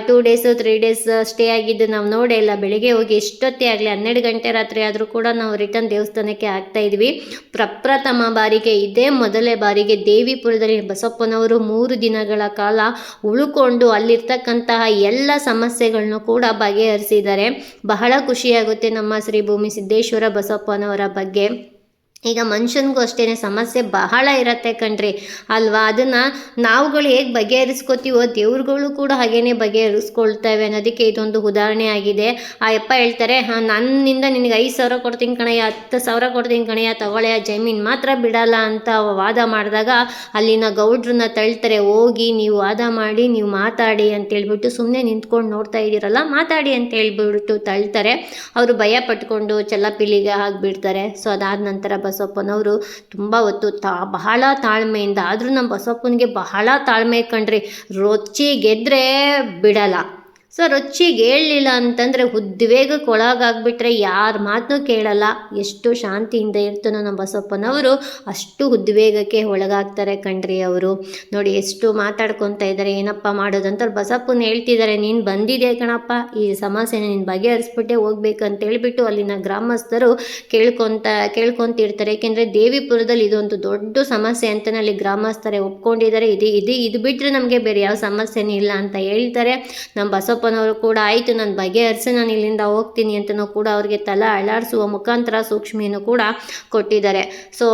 2 ಡೇಸ್ 3 ಡೇಸ್ ಸ್ಟೇ ಆಗಿದ್ದು ನಾವು ನೋಡೇ ಇಲ್ಲ. ಬೆಳಿಗ್ಗೆ ಹೋಗಿ ಎಷ್ಟೊತ್ತೇ ಆಗಲಿ 12 ಗಂಟೆ ರಾತ್ರಿ ಆದರೂ ಕೂಡ ನಾವು ರಿಟರ್ನ್ ದೇವಸ್ಥಾನಕ್ಕೆ ಆಗ್ತಾ ಇದ್ವಿ. ಪ್ರಪ್ರಥಮ ಬಾರಿಗೆ, ಇದೇ ಮೊದಲೇ ಬಾರಿಗೆ ದೇವಿಪುರದಲ್ಲಿ ಬಸವಪ್ಪನವರು 3 ದಿನಗಳ ಕಾಲ ಉಳ್ಕೊಂಡು ಅಲ್ಲಿರ್ತಕ್ಕಂತಹ ಎಲ್ಲ ಸಮಸ್ಯೆಗಳನ್ನು ಕೂಡ ಬಗೆಹರಿಸಿದ್ದಾರೆ. ಬಹಳ ಖುಷಿಯಾಗುತ್ತೆ ನಮ್ಮ ಶ್ರೀ ಭೂಮಿ ಸಿದ್ದೇಶ್ವರ ಬಸವಪ್ಪನವರ ಬಗ್ಗೆ. ಈಗ ಮನುಷ್ಯನಿಗೂ ಅಷ್ಟೇ ಸಮಸ್ಯೆ ಬಹಳ ಇರತ್ತೆ ಕಣ್ರಿ ಅಲ್ವಾ. ಅದನ್ನು ನಾವುಗಳು ಹೇಗೆ ಬಗೆಹರಿಸ್ಕೋತೀವೋ ದೇವ್ರುಗಳು ಕೂಡ ಹಾಗೇನೆ ಬಗೆಹರಿಸ್ಕೊಳ್ತೇವೆ ಅನ್ನೋದಕ್ಕೆ ಇದೊಂದು ಉದಾಹರಣೆ ಆಗಿದೆ. ಆ ಯಪ್ಪ ಹೇಳ್ತಾರೆ, ನನ್ನಿಂದ ನಿನಗೆ 5,000 ಕೊಡ್ತೀನಿ ಕಣಯ್ಯ, 10,000 ಕೊಡ್ತೀನಿ ಕಣಯ್ಯ, ತಗೊಳ್ಳೆಯ ಜಮೀನು ಮಾತ್ರ ಬಿಡಲ್ಲ ಅಂತ ವಾದ ಮಾಡಿದಾಗ ಅಲ್ಲಿನ ಗೌಡ್ರನ್ನ ತಳ್ತಾರೆ. ಹೋಗಿ ನೀವು ವಾದ ಮಾಡಿ, ನೀವು ಮಾತಾಡಿ ಅಂತೇಳ್ಬಿಟ್ಟು ಸುಮ್ಮನೆ ನಿಂತ್ಕೊಂಡು ನೋಡ್ತಾ ಇದ್ದೀರಲ್ಲ, ಮಾತಾಡಿ ಅಂತ ಹೇಳ್ಬಿಟ್ಟು ತಳ್ತಾರೆ. ಅವರು ಭಯ ಪಟ್ಕೊಂಡು ಚಲ್ಲಪಿಲ್ಲಿಗೆ ಆಗಿಬಿಡ್ತಾರೆ. ಸೊ ಅದಾದ ನಂತರ ಬಸವಪ್ಪನವರು ತುಂಬ ಹೊತ್ತು ಬಹಳ ತಾಳ್ಮೆಯಿಂದ, ಆದರೂ ನಮ್ಮ ಬಸವಪ್ಪನಿಗೆ ಬಹಳ ತಾಳ್ಮೆ ಕಣ್ರಿ. ರೊಚ್ಚಿ ಗೆದ್ದರೆ ಬಿಡಲ್ಲ. ಸೊ ರೊಚ್ಚಿಗೆ ಹೇಳಲಿಲ್ಲ ಅಂತಂದರೆ ಉದ್ವೇಗಕ್ಕೆ ಒಳಗಾಗ್ಬಿಟ್ರೆ ಯಾರ ಮಾತನ್ನೂ ಕೇಳಲ್ಲ. ಎಷ್ಟು ಶಾಂತಿಯಿಂದ ಇರ್ತಾನೋ ನಮ್ಮ ಬಸವಪ್ಪನವರು ಅಷ್ಟು ಉದ್ವೇಗಕ್ಕೆ ಒಳಗಾಗ್ತಾರೆ ಕಣ್ರಿ ಅವರು. ನೋಡಿ ಎಷ್ಟು ಮಾತಾಡ್ಕೊತಾ ಇದ್ದಾರೆ, ಏನಪ್ಪ ಮಾಡೋದು ಅಂತ ಬಸವಪ್ಪನ ಹೇಳ್ತಿದ್ದಾರೆ, ನೀನು ಬಂದಿದೆ ಕಣಪ್ಪ, ಈ ಸಮಸ್ಯೆನ ನೀನು ಬಗೆಹರಿಸ್ಬಿಟ್ಟೆ ಹೋಗ್ಬೇಕಂತ ಹೇಳ್ಬಿಟ್ಟು ಅಲ್ಲಿನ ಗ್ರಾಮಸ್ಥರು ಕೇಳ್ಕೊತಿರ್ತಾರೆ. ಏಕೆಂದರೆ ದೇವಿಪುರದಲ್ಲಿ ಇದೊಂದು ದೊಡ್ಡ ಸಮಸ್ಯೆ ಅಂತಲೇ ಅಲ್ಲಿ ಗ್ರಾಮಸ್ಥರೇ ಒಪ್ಕೊಂಡಿದ್ದಾರೆ. ಇದು ಬಿಟ್ಟರೆ ನಮಗೆ ಬೇರೆ ಯಾವ ಸಮಸ್ಯೆನೂ ಇಲ್ಲ ಅಂತ ಹೇಳ್ತಾರೆ. ನಮ್ಮ ಬಸವಪ್ಪನವರು ಕೂಡ ಆಯಿತು ನಾನು ಬಗೆಹರಿಸಿ ನಾನು ಇಲ್ಲಿಂದ ಹೋಗ್ತೀನಿ ಅಂತಲೂ ಕೂಡ ಅವ್ರಿಗೆ ತಲೆ ಅಳಾಡಿಸುವ ಮುಖಾಂತರ ಸೂಕ್ಷ್ಮೆಯನ್ನು ಕೂಡ ಕೊಟ್ಟಿದ್ದಾರೆ. ಸೊ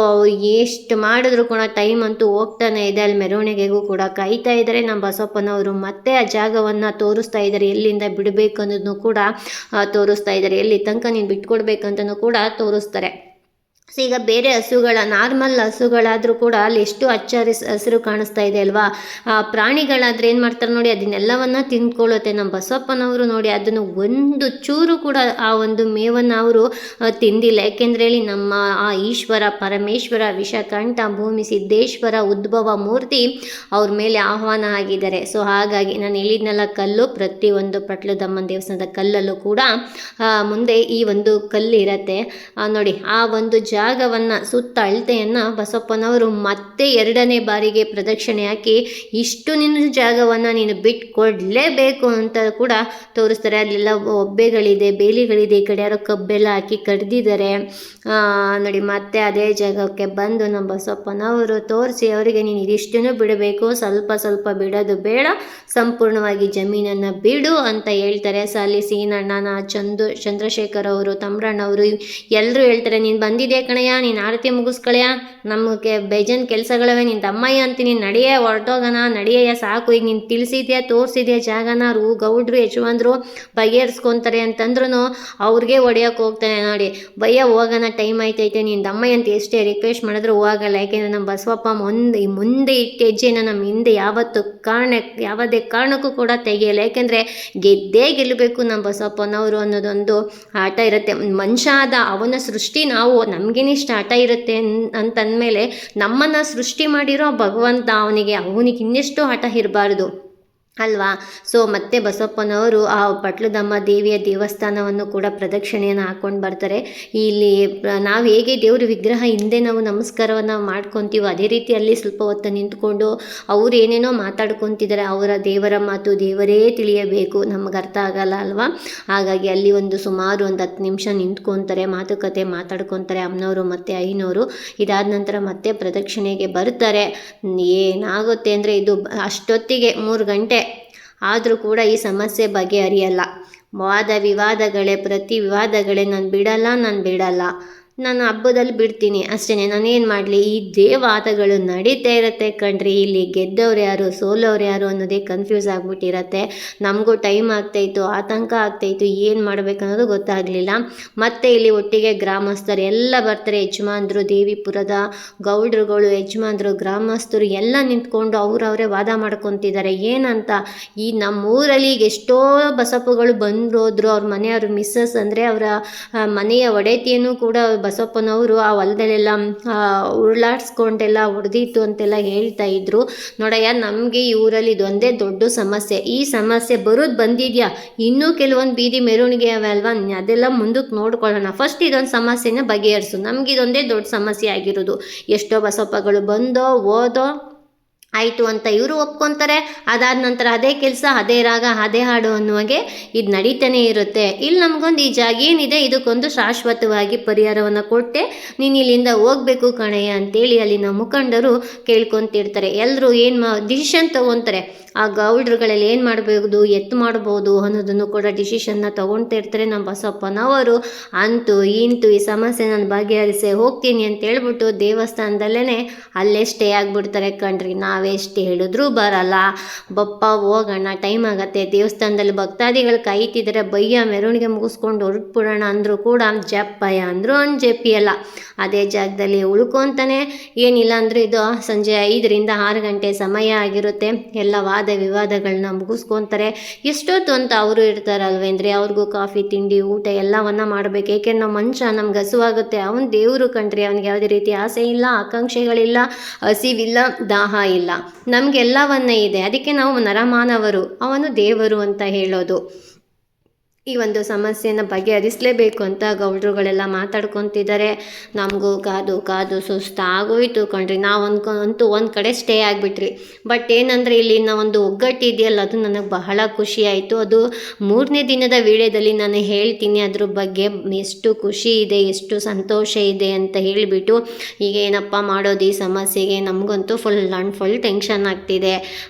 ಎಷ್ಟು ಮಾಡಿದ್ರು ಕೂಡ ಟೈಮ್ ಅಂತೂ ಹೋಗ್ತಾನೆ ಇದೆ. ಅಲ್ಲಿ ಮೆರವಣಿಗೆಗೂ ಕೂಡ ಕಾಯ್ತಾ ಇದ್ದಾರೆ. ನಮ್ಮ ಬಸವಪ್ಪನವರು ಮತ್ತೆ ಆ ಜಾಗವನ್ನು ತೋರಿಸ್ತಾ ಇದ್ದಾರೆ, ಎಲ್ಲಿಂದ ಬಿಡಬೇಕು ಅನ್ನೋದನ್ನು ಕೂಡ ತೋರಿಸ್ತಾ ಇದ್ದಾರೆ, ಎಲ್ಲಿ ತನಕ ನೀನು ಬಿಟ್ಕೊಡ್ಬೇಕಂತನೂ ಕೂಡ ತೋರಿಸ್ತಾರೆ. ಸೊ ಈಗ ಬೇರೆ ನಾರ್ಮಲ್ ಹಸುಗಳಾದರೂ ಕೂಡ ಅಲ್ಲಿ ಎಷ್ಟು ಹಸಿರು ಕಾಣಿಸ್ತಾ ಇದೆ ಅಲ್ವಾ. ಪ್ರಾಣಿಗಳಾದರೆ ಏನು ಮಾಡ್ತಾರೆ ನೋಡಿ, ಅದನ್ನೆಲ್ಲವನ್ನು ತಿಂದ್ಕೊಳ್ಳುತ್ತೆ. ನಮ್ಮ ಬಸವಪ್ಪನವರು ನೋಡಿ ಅದನ್ನು ಒಂದು ಚೂರು ಕೂಡ ಆ ಒಂದು ಮೇವನ್ನು ಅವರು ತಿಂದಿಲ್ಲ. ಯಾಕೆಂದರೆ ಹೇಳಿ ನಮ್ಮ ಆ ಈಶ್ವರ ಪರಮೇಶ್ವರ ವಿಷಕಂಠ ಭೂಮಿ ಸಿದ್ದೇಶ್ವರ ಉದ್ಭವ ಮೂರ್ತಿ ಅವ್ರ ಮೇಲೆ ಆಹ್ವಾನ ಆಗಿದ್ದಾರೆ. ಸೊ ಹಾಗಾಗಿ ನಾನು ಹೇಳಿದ್ನೆಲ್ಲ ಕಲ್ಲು, ಪ್ರತಿಯೊಂದು ಪಟ್ಲದಮ್ಮನ ದೇವಸ್ಥಾನದ ಕಲ್ಲಲ್ಲೂ ಕೂಡ ಮುಂದೆ ಈ ಒಂದು ಕಲ್ಲು ಇರತ್ತೆ ನೋಡಿ. ಆ ಒಂದು ಜಾಗವನ್ನು ಸುತ್ತ ಅಳತೆಯನ್ನು ಬಸವಪ್ಪನವರು ಮತ್ತೆ 2ನೇ ಬಾರಿಗೆ ಪ್ರದಕ್ಷಿಣೆ ಹಾಕಿ ಇಷ್ಟು ನಿನ್ನ ಜಾಗವನ್ನು ನೀನು ಬಿಟ್ಕೊಡ್ಲೇಬೇಕು ಅಂತ ಕೂಡ ತೋರಿಸ್ತಾರೆ. ಅಲ್ಲೆಲ್ಲ ಒಬ್ಬೆಗಳಿದೆ, ಬೇಲಿಗಳಿದೆ, ಈ ಕಡೆ ಯಾರೋ ಕಬ್ಬೆಲ್ಲ ಹಾಕಿ ಕಡ್ದಿದ್ದಾರೆ ನೋಡಿ. ಮತ್ತೆ ಅದೇ ಜಾಗಕ್ಕೆ ಬಂದು ನಮ್ಮ ಬಸವಪ್ಪನವರು ತೋರಿಸಿ ಅವರಿಗೆ ನೀನು ಇದಿಷ್ಟನ್ನು ಬಿಡಬೇಕು, ಸ್ವಲ್ಪ ಸ್ವಲ್ಪ ಬಿಡೋದು ಬೇಡ, ಸಂಪೂರ್ಣವಾಗಿ ಜಮೀನನ್ನು ಬಿಡು ಅಂತ ಹೇಳ್ತಾರೆ. ಸೊ ಅಲ್ಲಿ ಸೀನಣ್ಣನ ಚಂದ್ರಶೇಖರ್ ಅವರು, ತಮ್ರಣ್ಣವರು ಎಲ್ಲರೂ ಹೇಳ್ತಾರೆ, ನೀನು ಬಂದಿದೆ ಕಣಯ್ಯ, ನೀನು ಆರತಿ ಮುಗಿಸ್ಕಳೆಯ, ನಮಗೆ ಬೇಜನ್ ಕೆಲಸಗಳವೆ, ನಿನ್ನ ತಮ್ಮಯ್ಯ ಅಂತೀನಿ, ನಡೆಯೇ ಹೊರಟೋಗೋಣ, ನಡೆಯಯ್ಯ ಸಾಕು, ಈಗ ನೀನು ತಿಳಿಸಿದ್ಯಾ ತೋರಿಸಿದ್ಯಾ ಜಾಗನ, ಗೌಡ್ರು ಯಜಮಾನ್ರು ಬಗೆಹರಿಸ್ಕೊತಾರೆ ಅಂತಂದ್ರೂ ಅವ್ರಿಗೆ ಹೊಡೆಯೋಕೆ ಹೋಗ್ತಾನೆ ನೋಡಿ. ಭಯ್ಯ ಹೋಗೋಣ, ಟೈಮ್ ಆಯ್ತೈತೆ, ನಿನ್ನ ತಮ್ಮಯ್ಯ ಅಂತ ಎಷ್ಟೇ ರಿಕ್ವೆಸ್ಟ್ ಮಾಡಿದ್ರು ಹೋಗಲ್ಲ. ಯಾಕೆಂದರೆ ನಮ್ಮ ಬಸವಪ್ಪ ಮುಂದೆ ಇಟ್ಟ ಹೆಜ್ಜೆನ ನಮ್ಮ ಹಿಂದೆ ಯಾವುದೇ ಕಾರಣಕ್ಕೂ ಕೂಡ ತೆಗೆಯಲ್ಲ. ಯಾಕೆಂದರೆ ಗೆದ್ದೇ ಗೆಲ್ಲಬೇಕು ನಮ್ಮ ಬಸವಪ್ಪನವರು ಅನ್ನೋದೊಂದು ಆಟ ಇರುತ್ತೆ. ಮನುಷ್ಯ ಆದ ಅವನ ಸೃಷ್ಟಿ ನಾವು ನಮಗೇನಿಷ್ಟು ಆಟ ಇರುತ್ತೆ ಅಂತಂದಮೇಲೆ ನಮ್ಮನ್ನು ಸೃಷ್ಟಿ ಮಾಡಿರೋ ಭಗವಂತ ಅವನಿಗೆ ಇನ್ನೆಷ್ಟು ಆಟ ಇರಬಾರ್ದು ಅಲ್ವಾ. ಸೊ ಮತ್ತೆ ಬಸವಪ್ಪನವರು ಆ ಪಟ್ಲದಮ್ಮ ದೇವಿಯ ದೇವಸ್ಥಾನವನ್ನು ಕೂಡ ಪ್ರದಕ್ಷಿಣೆಯನ್ನು ಹಾಕ್ಕೊಂಡು ಬರ್ತಾರೆ. ಇಲ್ಲಿ ನಾವು ಹೇಗೆ ದೇವ್ರ ವಿಗ್ರಹ ಹಿಂದೆ ನಾವು ನಮಸ್ಕಾರವನ್ನು ಮಾಡ್ಕೊತೀವೋ ಅದೇ ರೀತಿ ಅಲ್ಲಿ ಸ್ವಲ್ಪ ಹೊತ್ತು ನಿಂತ್ಕೊಂಡು ಅವ್ರು ಏನೇನೋ ಮಾತಾಡ್ಕೊತಿದ್ದಾರೆ. ಅವರ ದೇವರ ಮಾತು ದೇವರೇ ತಿಳಿಯಬೇಕು, ನಮ್ಗೆ ಅರ್ಥ ಆಗಲ್ಲ ಅಲ್ವಾ. ಹಾಗಾಗಿ ಅಲ್ಲಿ ಸುಮಾರು 10 ನಿಮಿಷ ನಿಂತ್ಕೊತಾರೆ, ಮಾತುಕತೆ ಮಾತಾಡ್ಕೊತಾರೆ ಅಮ್ಮನವರು ಮತ್ತು ಐನವರು. ಇದಾದ ನಂತರ ಮತ್ತೆ ಪ್ರದಕ್ಷಿಣೆಗೆ ಬರ್ತಾರೆ. ಏನಾಗುತ್ತೆ ಅಂದರೆ ಇದು ಅಷ್ಟೊತ್ತಿಗೆ 3 ಗಂಟೆ ಆದರೂ ಕೂಡ ಈ ಸಮಸ್ಯೆ ಬಗೆಹರಿಯಲ್ಲ. ಪ್ರತಿ ವಿವಾದಗಳೇ, ನಾನು ಬಿಡಲ್ಲ, ನಾನು ಹಬ್ಬದಲ್ಲಿ ಬಿಡ್ತೀನಿ ಅಷ್ಟೇ, ನಾನೇನು ಮಾಡಲಿ. ಇದೇ ವಾದಗಳು ನಡೀತಾ ಇರುತ್ತೆ ಕಣ್ರಿ. ಇಲ್ಲಿ ಗೆದ್ದವ್ರು ಯಾರು ಸೋಲವ್ರು ಯಾರು ಅನ್ನೋದೇ ಕನ್ಫ್ಯೂಸ್ ಆಗಿಬಿಟ್ಟಿರತ್ತೆ. ನಮಗೂ ಟೈಮ್ ಆಗ್ತಾಯಿತ್ತು, ಆತಂಕ ಆಗ್ತಾಯಿತ್ತು, ಏನು ಮಾಡಬೇಕು ಅನ್ನೋದು ಗೊತ್ತಾಗಲಿಲ್ಲ. ಮತ್ತು ಇಲ್ಲಿ ಒಟ್ಟಿಗೆ ಗ್ರಾಮಸ್ಥರು ಎಲ್ಲ ಬರ್ತಾರೆ. ಯಜಮಾನ್ರು, ದೇವಿಪುರದ ಗೌಡ್ರುಗಳು, ಯಜಮಾನ್ರು, ಗ್ರಾಮಸ್ಥರು ಎಲ್ಲ ನಿಂತ್ಕೊಂಡು ಅವರವರೇ ವಾದ ಮಾಡ್ಕೊತಿದ್ದಾರೆ. ಏನಂತ, ಈ ನಮ್ಮೂರಲ್ಲಿ ಈಗ ಎಷ್ಟೋ ಬಸಪ್ಪಗಳು ಬಂದೋದ್ರು, ಅವ್ರ ಮನೆಯವ್ರ ಮಿಸ್ಸಸ್ ಅಂದರೆ ಅವರ ಮನೆಯ ಒಡೆತಿಯನ್ನು ಕೂಡ ಬಸವಪ್ಪನವರು ಆ ಹೊಲದಲ್ಲೆಲ್ಲ ಉರುಳಾಡ್ಸ್ಕೊಂಡೆಲ್ಲ ಹೊಡೆದಿತ್ತು ಅಂತೆಲ್ಲ ಹೇಳ್ತಾ ಇದ್ರು. ನೋಡಯ್ಯ, ನಮಗೆ ಈ ಊರಲ್ಲಿ ಇದೊಂದೇ ದೊಡ್ಡ ಸಮಸ್ಯೆ. ಈ ಸಮಸ್ಯೆ ಬಂದಿದೆಯಾ, ಇನ್ನೂ ಕೆಲವೊಂದು ಬೀದಿ ಮೆರವಣಿಗೆ ಅವೆ ಅಲ್ವಾ, ಅದೆಲ್ಲ ಮುಂದಕ್ಕೆ ನೋಡ್ಕೊಳ್ಳೋಣ. ಫಸ್ಟ್ ಇದೊಂದು ಸಮಸ್ಯೆನ ಬಗೆಹರಿಸು. ನಮ್ಗೆ ಇದೊಂದೇ ದೊಡ್ಡ ಸಮಸ್ಯೆ ಆಗಿರೋದು. ಎಷ್ಟೋ ಬಸವಪ್ಪಗಳು ಬಂದೋ ಹೋದೋ ಆಯಿತು ಅಂತ ಇವರು ಒಪ್ಕೊತಾರೆ. ಅದಾದ ನಂತರ ಅದೇ ಕೆಲಸ, ಅದೇ ರಾಗ, ಅದೇ ಹಾಡು ಅನ್ನುವಾಗೆ ಇದು ನಡೀತಾನೆ ಇರುತ್ತೆ. ಇಲ್ಲಿ ನಮಗೊಂದು ಈ ಜಾಗ ಏನಿದೆ ಇದಕ್ಕೊಂದು ಶಾಶ್ವತವಾಗಿ ಪರಿಹಾರವನ್ನು ಕೊಟ್ಟೆ, ನೀನು ಇಲ್ಲಿಂದ ಹೋಗ್ಬೇಕು ಕಣಯ್ಯ ಅಂತೇಳಿ ಅಲ್ಲಿನ ಮುಖಂಡರು ಕೇಳ್ಕೊತಿರ್ತಾರೆ. ಎಲ್ಲರೂ ಏನು ಡಿಸಿಷನ್ ತೊಗೊತಾರೆ. ಆ ಗೌಡ್ರುಗಳಲ್ಲಿ ಏನು ಮಾಡಬಹುದು, ಎತ್ತು ಮಾಡ್ಬೋದು ಅನ್ನೋದನ್ನು ಕೂಡ ಡಿಸಿಷನ್ನ ತೊಗೊಳ್ತಾ ಇರ್ತಾರೆ. ನಮ್ಮ ಬಸಪ್ಪನವರು ಅಂತೂ ಇಂತೂ ಈ ಸಮಸ್ಯೆ ನಾನು ಬಗೆಹರಿಸೇ ಹೋಗ್ತೀನಿ ಅಂತ ಹೇಳ್ಬಿಟ್ಟು ದೇವಸ್ಥಾನದಲ್ಲೇ ಅಲ್ಲೇ ಸ್ಟೇ ಆಗಿಬಿಡ್ತಾರೆ ಕಣ್ರಿ. ನಾವೆಷ್ಟು ಹೇಳಿದ್ರೂ ಬರಲ್ಲ. ಬಪ್ಪ ಹೋಗೋಣ, ಟೈಮ್ ಆಗತ್ತೆ, ದೇವಸ್ಥಾನದಲ್ಲಿ ಭಕ್ತಾದಿಗಳು ಕಾಯ್ತಿದ್ದಾರೆ, ಬಯ್ಯ ಮೆರವಣಿಗೆ ಮುಗಿಸ್ಕೊಂಡು ಹೊರಟ್ಬಿಡೋಣ ಅಂದರೂ ಕೂಡ ಜಪ್ಪಯ್ಯ ಅಂದರು ಜಪ್ಪಿಯಲ್ಲ. ಅದೇ ಜಾಗದಲ್ಲಿ ಉಳ್ಕೊತಾನೆ. ಏನಿಲ್ಲ ಅಂದರೆ ಇದು ಸಂಜೆ 5ರಿಂದ 6 ಗಂಟೆ ಸಮಯ ಆಗಿರುತ್ತೆ. ಎಲ್ಲ ವಾದ ವಿವಾದಗಳನ್ನ ಮುಗಿಸ್ಕೊತಾರೆ. ಎಷ್ಟೊತ್ತು ಅಂತ ಅವರು ಇರ್ತಾರಲ್ವೇಂದ್ರೆ ಅವ್ರಿಗೂ ಕಾಫಿ ತಿಂಡಿ ಊಟ ಎಲ್ಲವನ್ನ ಮಾಡಬೇಕು. ಏಕೆಂದ್ರೆ ನಾವು ಮನುಷ್ಯ, ನಮ್ಗೆ ಹಸುವಾಗುತ್ತೆ. ಅವನು ದೇವರು ಕಣ್ರಿ, ಅವನಿಗೆ ಯಾವುದೇ ರೀತಿ ಆಸೆ ಇಲ್ಲ, ಆಕಾಂಕ್ಷೆಗಳಿಲ್ಲ, ಹಸಿವಿಲ್ಲ, ದಾಹ ಇಲ್ಲ, ನಮಗೆಲ್ಲವನ್ನ ಇದೆ. ಅದಕ್ಕೆ ನಾವು ನರಮಾನವರು, ಅವನು ದೇವರು ಅಂತ ಹೇಳೋದು. ಈ ಒಂದು ಸಮಸ್ಯೆನ ಬಗೆಹರಿಸಲೇಬೇಕು ಅಂತ ಗೌಡ್ರುಗಳೆಲ್ಲ ಮಾತಾಡ್ಕೊತಿದ್ದಾರೆ. ನಮಗೂ ಕಾದು ಕಾದು ಸುಸ್ತಾಗೋಯ್ತು ಕಣ್ರಿ. ನಾವು ಅಂತೂ ಒಂದು ಕಡೆ ಸ್ಟೇ ಆಗಿಬಿಟ್ರಿ. ಬಟ್ ಏನಂದರೆ ಇಲ್ಲಿನ ಒಂದು ಒಗ್ಗಟ್ಟು ಇದೆಯಲ್ಲ, ಅದು ನನಗೆ ಬಹಳ ಖುಷಿ ಆಯಿತು. ಅದು 3ನೇ ದಿನದ ವಿಡಿಯೋದಲ್ಲಿ ನಾನು ಹೇಳ್ತೀನಿ ಅದ್ರ ಬಗ್ಗೆ, ಎಷ್ಟು ಖುಷಿ ಇದೆ, ಎಷ್ಟು ಸಂತೋಷ ಇದೆ ಅಂತ ಹೇಳಿಬಿಟ್ಟು. ಈಗ ಏನಪ್ಪ ಮಾಡೋದು ಈ ಸಮಸ್ಯೆಗೆ, ನಮಗಂತೂ ಫುಲ್ ಟೆನ್ಷನ್ ಆಗ್ತಿದೆ.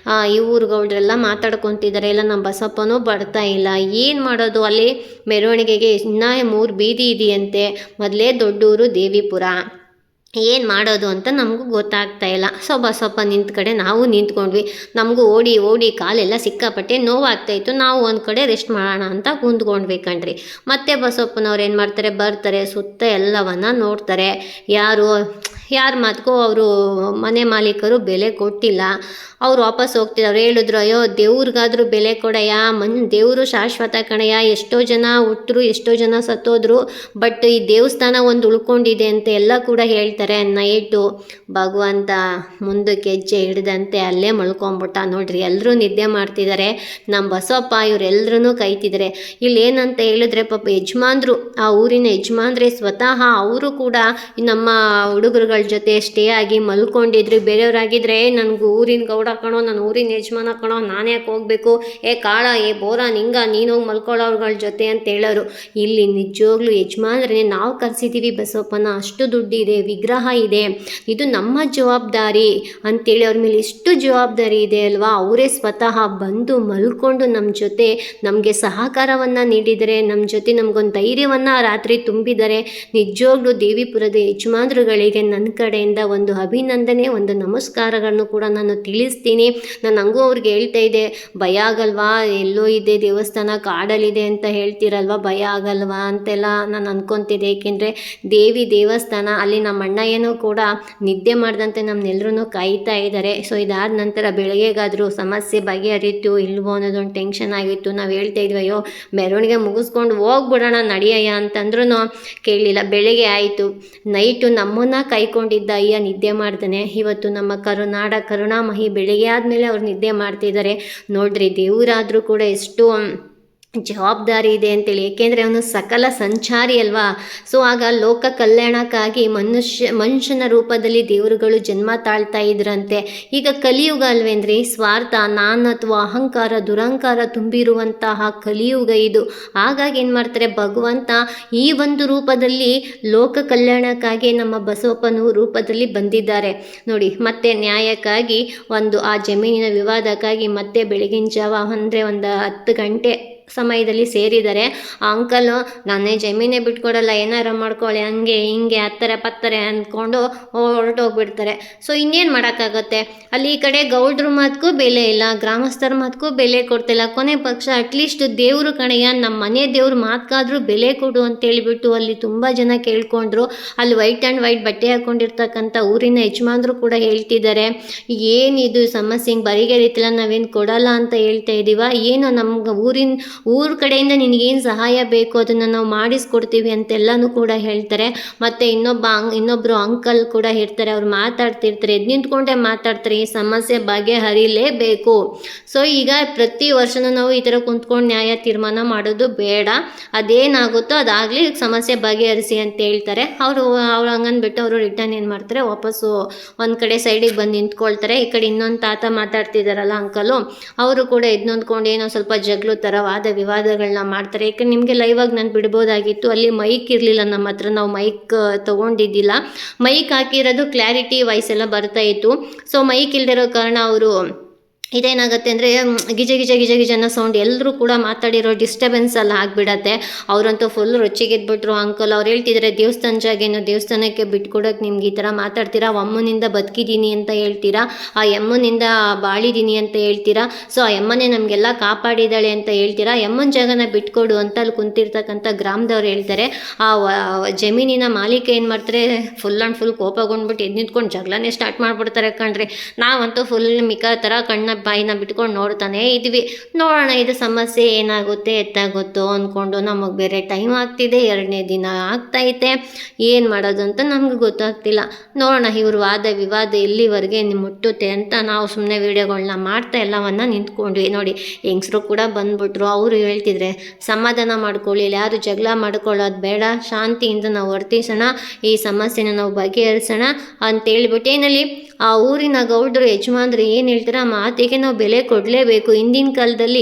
ಈ ಊರು ಗೌಡ್ರೆಲ್ಲ ಮಾತಾಡ್ಕೊತಿದ್ದಾರೆ, ಇಲ್ಲ ನಮ್ಮ ಬಸಪ್ಪನೂ ಬರ್ತಾ ಇಲ್ಲ, ಏನು ಮಾಡೋದು. ಅಲ್ಲಿ ಮೆರವಣಿಗೆಗೆ ಇನ್ನೂ 3 ಬೀದಿ ಇದೆಯಂತೆ. ಮೊದಲೇ ದೊಡ್ಡೂರು ದೇವಿಪುರ, ಏನು ಮಾಡೋದು ಅಂತ ನಮಗೂ ಗೊತ್ತಾಗ್ತಾ ಇಲ್ಲ. ಸ್ವಲ್ಪ ನಿಂತ ಕಡೆ ನಾವು ನಿಂತ್ಕೊಂಡ್ವಿ. ನಮಗೂ ಓಡಿ ಕಾಲೆಲ್ಲ ಸಿಕ್ಕಾಪಟ್ಟೆ ನೋವಾಗ್ತಾಯಿತ್ತು. ನಾವು ಒಂದು ಕಡೆ ರೆಸ್ಟ್ ಮಾಡೋಣ ಅಂತ ಕುಂತ್ಕೊಂಡ್ವಿ ಕಣ್ರಿ. ಮತ್ತೆ ಬಸಪ್ಪನವ್ರು ಏನು ಮಾಡ್ತಾರೆ, ಬರ್ತಾರೆ, ಸುತ್ತ ಎಲ್ಲವನ್ನ ನೋಡ್ತಾರೆ. ಯಾರ ಮಾತಕ್ಕೂ ಅವರು ಮನೆ ಮಾಲೀಕರು ಬೆಲೆ ಕೊಟ್ಟಿಲ್ಲ. ಅವ್ರು ವಾಪಸ್ ಹೋಗ್ತಿದ್ರು. ಹೇಳಿದ್ರು, ಅಯ್ಯೋ ದೇವ್ರಿಗಾದ್ರೂ ಬೆಲೆ ಕೊಡಯ್ಯ, ದೇವರು ಶಾಶ್ವತ ಕಣಯ್ಯ, ಎಷ್ಟೋ ಜನ ಹುಟ್ಟರು, ಎಷ್ಟೋ ಜನ ಸತ್ತೋದ್ರು, ಬಟ್ ಈ ದೇವಸ್ಥಾನ ಒಂದು ಉಳ್ಕೊಂಡಿದೆ ಅಂತ ಎಲ್ಲ ಕೂಡ ಹೇಳ್ತಾರೆ. ನೈಟು ಭಗವಂತ ಮುಂದಕ್ಕೆ ಹೆಜ್ಜೆ ಹಿಡ್ದಂತೆ ಅಲ್ಲೇ ಮಲ್ಕೊಂಬಿಟ್ಟ ನೋಡ್ರಿ. ಎಲ್ಲರೂ ನಿದ್ದೆ ಮಾಡ್ತಿದ್ದಾರೆ. ನಮ್ಮ ಬಸವಪ್ಪ ಇವರೆಲ್ಲರೂ ಕಾಯ್ತಿದ್ದಾರೆ. ಇಲ್ಲಿ ಏನಂತ ಹೇಳಿದ್ರೆ ಪಾಪ ಯಜಮಾನ್ರು, ಆ ಊರಿನ ಯಜಮಾನ್ರೆ ಸ್ವತಃ ಅವರು ಕೂಡ ನಮ್ಮ ಹುಡುಗರುಗಳ ಜೊತೆ ಸ್ಟೇ ಆಗಿ ಮಲ್ಕೊಂಡಿದ್ರು. ಬೇರೆಯವರಾಗಿದ್ದರೆ ನನಗೂ ಊರಿನ ಗೌಡ ಕಣೋ, ನಾನು ಊರಿನ ಯಜಮಾನ ಕಣೋ, ನಾನು ಯಾಕೆ ಹೋಗಬೇಕು, ಏ ಕಾಳ, ಏ ಬೋರ, ನಿಂಗ ನೀನು ಹೋಗಿ ಮಲ್ಕೊಳ್ಳೋರ್ಗಳ ಜೊತೆ ಅಂತ ಹೇಳೋರು. ಇಲ್ಲಿ ನಿಜವಾಗ್ಲೂ ಯಜಮಾನ್ರೇ ನಾವು ಕರೆಸಿದ್ದೀವಿ ಬಸವಪ್ಪನ, ಅಷ್ಟು ದುಡ್ಡಿದೆ, ವಿಗ್ರಹ ಇದೆ, ಇದು ನಮ್ಮ ಜವಾಬ್ದಾರಿ ಅಂತೇಳಿ ಅವ್ರ ಮೇಲೆ ಎಷ್ಟು ಜವಾಬ್ದಾರಿ ಇದೆ ಅಲ್ವಾ. ಅವರೇ ಸ್ವತಃ ಬಂದು ಮಲ್ಕೊಂಡು ನಮ್ಮ ಜೊತೆ ನಮಗೆ ಸಹಕಾರವನ್ನು ನೀಡಿದರೆ, ನಮ್ಮ ಜೊತೆ ನಮಗೊಂದು ಧೈರ್ಯವನ್ನು ರಾತ್ರಿ ತುಂಬಿದ್ದಾರೆ. ನಿಜವಾಗ್ಲೂ ದೇವಿಪುರದ ಯಜಮಾನ್ರುಗಳಿಗೆ ನನ್ನ ಕಡೆಯಿಂದ ಒಂದು ಅಭಿನಂದನೆ, ಒಂದು ನಮಸ್ಕಾರಗಳನ್ನು ಕೂಡ ನಾನು ತಿಳಿಸ್ತೀನಿ. ನಾನು ಹಂಗೂ ಅವ್ರಿಗೆ ಹೇಳ್ತಾ ಇದ್ದೆ, ಭಯ ಆಗಲ್ವಾ, ಎಲ್ಲೋ ಇದೆ ದೇವಸ್ಥಾನ ಕಾಡಲ್ಲಿದೆ ಅಂತ ಹೇಳ್ತೀರಲ್ವ, ಭಯ ಆಗಲ್ವಾ ಅಂತೆಲ್ಲ ನಾನು ಅನ್ಕೊತಿದ್ದೆ. ಏಕೆಂದರೆ ದೇವಸ್ಥಾನ ಅಲ್ಲಿ ನಮ್ಮ ಅಣ್ಣ ಏನೋ ಕೂಡ ನಿದ್ದೆ ಮಾಡ್ದಂತೆ ನಮ್ಮನ್ನೆಲ್ಲರೂ ಕಾಯ್ತಾ ಇದ್ದಾರೆ. ಸೊ ಇದಾದ ನಂತರ ಬೆಳಗ್ಗೆಗಾದರೂ ಸಮಸ್ಯೆ ಬಗೆಹರಿತು ಇಲ್ವೋ ಅನ್ನೋದೊಂದು ಟೆನ್ಷನ್ ಆಗಿತ್ತು. ನಾವು ಹೇಳ್ತಾ ಇದ್ವಿ, ಅಯ್ಯೋ ಮೆರವಣಿಗೆ ಮುಗಿಸ್ಕೊಂಡು ಹೋಗ್ಬಿಡೋಣ ನಡಿಯಯ್ಯ ಅಂತಂದ್ರೂ ಕೇಳಲಿಲ್ಲ. ಬೆಳಗ್ಗೆ ಆಯಿತು, ನೈಟು ನಮ್ಮನ್ನು ಕೈಕೊಂಡಿದ್ದ ಅಯ್ಯ ನಿದ್ದೆ ಮಾಡ್ತಾನೆ. ಇವತ್ತು ನಮ್ಮ ಕರುಣಾಮಹಿ ಬೆಳಿಗ್ಗೆ ಆದಮೇಲೆ ಅವ್ರು ನಿದ್ದೆ ಮಾಡ್ತಿದ್ದಾರೆ ನೋಡ್ರಿ. ದೇವರಾದರೂ ಕೂಡ ಎಷ್ಟು ಜವಾಬ್ದಾರಿ ಇದೆ ಅಂತೇಳಿ. ಏಕೆಂದರೆ ಅವನು ಸಕಲ ಸಂಚಾರಿ ಅಲ್ವಾ. ಸೊ ಆಗ ಲೋಕ ಕಲ್ಯಾಣಕ್ಕಾಗಿ ಮನುಷ್ಯನ ರೂಪದಲ್ಲಿ ದೇವರುಗಳು ಜನ್ಮ ತಾಳ್ತಾ ಇದ್ರಂತೆ. ಈಗ ಕಲಿಯುಗ ಅಲ್ವೇಂದ್ರಿ, ಸ್ವಾರ್ಥ, ನಾನತ್ವ, ಅಹಂಕಾರ, ದುರಹಂಕಾರ ತುಂಬಿರುವಂತಹ ಕಲಿಯುಗ ಇದು. ಹಾಗಾಗಿ ಏನು ಮಾಡ್ತಾರೆ, ಭಗವಂತ ಈ ಒಂದು ರೂಪದಲ್ಲಿ ಲೋಕ ಕಲ್ಯಾಣಕ್ಕಾಗಿ ನಮ್ಮ ಬಸವಪ್ಪನ ರೂಪದಲ್ಲಿ ಬಂದಿದ್ದಾರೆ ನೋಡಿ. ಮತ್ತೆ ನ್ಯಾಯಕ್ಕಾಗಿ ಆ ಜಮೀನಿನ ವಿವಾದಕ್ಕಾಗಿ ಮತ್ತೆ ಬೆಳಗಿನ ಜಾವ ಅಂದರೆ ಒಂದು 10 ಗಂಟೆ ಸಮಯದಲ್ಲಿ ಸೇರಿದ್ದಾರೆ. ಆ ಅಂಕಲು ನಾನೇ ಜಮೀನೇ ಬಿಟ್ಕೊಡಲ್ಲ, ಏನಾರು ಮಾಡ್ಕೊಳ್ಳಿ, ಹಂಗೆ ಹಿಂಗೆ ಹತ್ತಾರೆ ಪತ್ತಾರೆ ಅಂದ್ಕೊಂಡು ಹೊರಟೋಗ್ಬಿಡ್ತಾರೆ. ಸೊ ಇನ್ನೇನು ಮಾಡೋಕ್ಕಾಗತ್ತೆ. ಅಲ್ಲಿ ಈ ಕಡೆ ಗೌಡ್ರ ಮಾತಕ್ಕೂ ಬೆಲೆ ಇಲ್ಲ, ಗ್ರಾಮಸ್ಥರ ಮಾತಕ್ಕೂ ಬೆಲೆ ಕೊಡ್ತಿಲ್ಲ. ಕೊನೆ ಪಕ್ಷ ಅಟ್ಲೀಸ್ಟ್ ದೇವರು ಕಣಯ್ಯ, ನಮ್ಮ ಮನೆ ದೇವ್ರ ಮಾತ್ಕಾದ್ರೂ ಬೆಲೆ ಕೊಡು ಅಂತೇಳಿಬಿಟ್ಟು ಅಲ್ಲಿ ತುಂಬ ಜನ ಕೇಳ್ಕೊಂಡ್ರು. ಅಲ್ಲಿ ವೈಟ್ ಆ್ಯಂಡ್ ವೈಟ್ ಬಟ್ಟೆ ಹಾಕ್ಕೊಂಡಿರ್ತಕ್ಕಂಥ ಊರಿನ ಯಜಮಾನ್ರು ಕೂಡ ಹೇಳ್ತಿದ್ದಾರೆ, ಏನಿದು ಸಮಸ್ಯೆ ಹಿಂಗೆ ಬರಿಗೇರಿತಿಲ್ಲ, ನಾವೇನು ಕೊಡಲ್ಲ ಅಂತ ಹೇಳ್ತಾ ಇದ್ದೀವ, ಏನು ನಮ್ಗೆ ಊರ ಕಡೆಯಿಂದ ನಿನಗೇನು ಸಹಾಯ ಬೇಕು ಅದನ್ನು ನಾವು ಮಾಡಿಸ್ಕೊಡ್ತೀವಿ ಅಂತೆಲ್ಲನೂ ಕೂಡ ಹೇಳ್ತಾರೆ. ಮತ್ತು ಇನ್ನೊಬ್ಬರು ಅಂಕಲ್ ಕೂಡ ಇರ್ತಾರೆ, ಅವ್ರು ಮಾತಾಡ್ತಿರ್ತಾರೆ, ಎದ್ದು ನಿಂತ್ಕೊಂಡೇ ಮಾತಾಡ್ತಾರೆ, ಈ ಸಮಸ್ಯೆ ಬಗೆಹರಿಲೇಬೇಕು. ಸೊ ಈಗ ಪ್ರತಿ ವರ್ಷನೂ ನಾವು ಈ ಥರ ಕುಂತ್ಕೊಂಡು ನ್ಯಾಯ ತೀರ್ಮಾನ ಮಾಡೋದು ಬೇಡ, ಅದೇನಾಗುತ್ತೋ ಅದಾಗಲಿ, ಸಮಸ್ಯೆ ಬಗೆಹರಿಸಿ ಅಂತ ಹೇಳ್ತಾರೆ. ಅವ್ರು ಹಂಗನ್ಬಿಟ್ಟು ಅವರು ರಿಟರ್ನ್ ಏನು ಮಾಡ್ತಾರೆ, ವಾಪಸ್ಸು ಒಂದು ಕಡೆ ಸೈಡಿಗೆ ಬಂದು ನಿಂತ್ಕೊಳ್ತಾರೆ. ಈ ಕಡೆ ಇನ್ನೊಂದು ತಾತ ಮಾತಾಡ್ತಿದ್ದಾರಲ್ಲ ಅಂಕಲು, ಅವರು ಕೂಡ ಎದ್ದು ನಿಂತ್ಕೊಂಡು ಏನೋ ಸ್ವಲ್ಪ ಜಗಳು ಥರ ವಾದ ವಿವಾದಗಳನ್ನ ಮಾಡ್ತಾರೆ. ಯಾಕಂದ್ರೆ ನಿಮಗೆ ಲೈವಾಗಿ ನಾನು ಬಿಡ್ಬೋದಾಗಿತ್ತು, ಅಲ್ಲಿ ಮೈಕ್ ಇರಲಿಲ್ಲ ನಮ್ಮ ಹತ್ರ, ನಾವು ಮೈಕ್ ತೊಗೊಂಡಿದ್ದಿಲ್ಲ. ಮೈಕ್ ಹಾಕಿರೋದು ಕ್ಲಾರಿಟಿ ವಾಯ್ಸ್ ಎಲ್ಲ ಬರ್ತಾ ಇತ್ತು. ಸೊ ಮೈಕ್ ಇಲ್ದಿರೋ ಕಾರಣ ಅವರು ಇದೇನಾಗುತ್ತೆ ಅಂದರೆ ಗಿಜ ಗಿಜ ಗಿಜ ಗಿಜ ಅನ್ನೋ ಸೌಂಡ್, ಎಲ್ಲರೂ ಕೂಡ ಮಾತಾಡಿರೋ ಡಿಸ್ಟರ್ಬೆನ್ಸ್ ಎಲ್ಲ ಆಗಿಬಿಡತ್ತೆ. ಅವರಂತೂ ಫುಲ್ ರೊಚ್ಚಿಗೆದ್ಬಿಟ್ರು ಅಂಕಲ್. ಅವ್ರು ಹೇಳ್ತಿದ್ದಾರೆ, ದೇವಸ್ಥಾನ ಜಾಗೇನೋ ದೇವಸ್ಥಾನಕ್ಕೆ ಬಿಟ್ಕೊಡೋಕೆ ನಿಮ್ಗೆ ಈ ಥರ ಮಾತಾಡ್ತೀರಾ, ಅಮ್ಮನಿಂದ ಬದುಕಿದ್ದೀನಿ ಅಂತ ಹೇಳ್ತೀರಾ, ಆ ಅಮ್ಮನಿಂದ ಬಾಳಿದ್ದೀನಿ ಅಂತ ಹೇಳ್ತೀರಾ, ಸೊ ಆ ಅಮ್ಮನೇ ನಮಗೆಲ್ಲ ಕಾಪಾಡಿದ್ದಾಳೆ ಅಂತ ಹೇಳ್ತೀರಾ, ಅಮ್ಮನ ಜಾಗನ ಬಿಟ್ಕೊಡು ಅಂತ ಅಲ್ಲಿ ಕುಂತಿರ್ತಕ್ಕಂಥ ಗ್ರಾಮದವ್ರು ಹೇಳ್ತಾರೆ. ಆ ಜಮೀನಿನ ಮಾಲೀಕ ಏನು ಮಾಡ್ತಾರೆ, ಫುಲ್ ಆ್ಯಂಡ್ ಫುಲ್ ಕೋಪಗೊಂಡ್ಬಿಟ್ಟು ಎದ್ದು ನಿಂತ್ಕೊಂಡು ಜಗಳನೇ ಸ್ಟಾರ್ಟ್ ಮಾಡಿಬಿಡ್ತಾರೆ ಕಣ್ರಿ. ನಾವಂತೂ ಫುಲ್ ಮಿಕ್ಕ ಥರ ಕಣ್ಣ ಬಾಯಿನ ಬಿಟ್ಕೊಂಡು ನೋಡ್ತಾನೆ ಇದ್ವಿ, ನೋಡೋಣ ಇದು ಸಮಸ್ಯೆ ಏನಾಗುತ್ತೆ ಎತ್ತಾಗುತ್ತೋ ಅಂದ್ಕೊಂಡು. ನಮಗೆ ಬೇರೆ ಟೈಮ್ ಆಗ್ತಿದೆ, 2ನೇ ದಿನ ಆಗ್ತೈತೆ, ಏನು ಮಾಡೋದು ಅಂತ ನಮ್ಗೆ ಗೊತ್ತಾಗ್ತಿಲ್ಲ. ನೋಡೋಣ ಇವ್ರ ವಾದ ವಿವಾದ ಎಲ್ಲಿವರೆಗೆ ಮುಟ್ಟುತ್ತೆ ಅಂತ ನಾವು ಸುಮ್ಮನೆ ವೀಡಿಯೋಗಳನ್ನ ಮಾಡ್ತಾ ಎಲ್ಲವನ್ನ ನಿಂತ್ಕೊಂಡ್ವಿ. ನೋಡಿ ಹೆಂಗಸರು ಕೂಡ ಬಂದ್ಬಿಟ್ರು. ಅವರು ಹೇಳ್ತಿದ್ರೆ, ಸಮಾಧಾನ ಮಾಡ್ಕೊಳ್ಳಿ, ಯಾರು ಜಗಳ ಮಾಡ್ಕೊಳ್ಳೋದು ಬೇಡ, ಶಾಂತಿಯಿಂದ ನಾವು ವರ್ತಿಸೋಣ, ಈ ಸಮಸ್ಯೆನ ನಾವು ಬಗೆಹರಿಸೋಣ ಅಂತೇಳ್ಬಿಟ್ಟು ಏನಲ್ಲಿ ಆ ಊರಿನ ಗೌಡರು ಯಜಮಾನ್ರು ಏನು ಹೇಳ್ತಾರೆ ಆ ಮಾತಿಗೆ ನಾವು ಬೆಲೆ ಕೊಡಲೇಬೇಕು. ಹಿಂದಿನ ಕಾಲದಲ್ಲಿ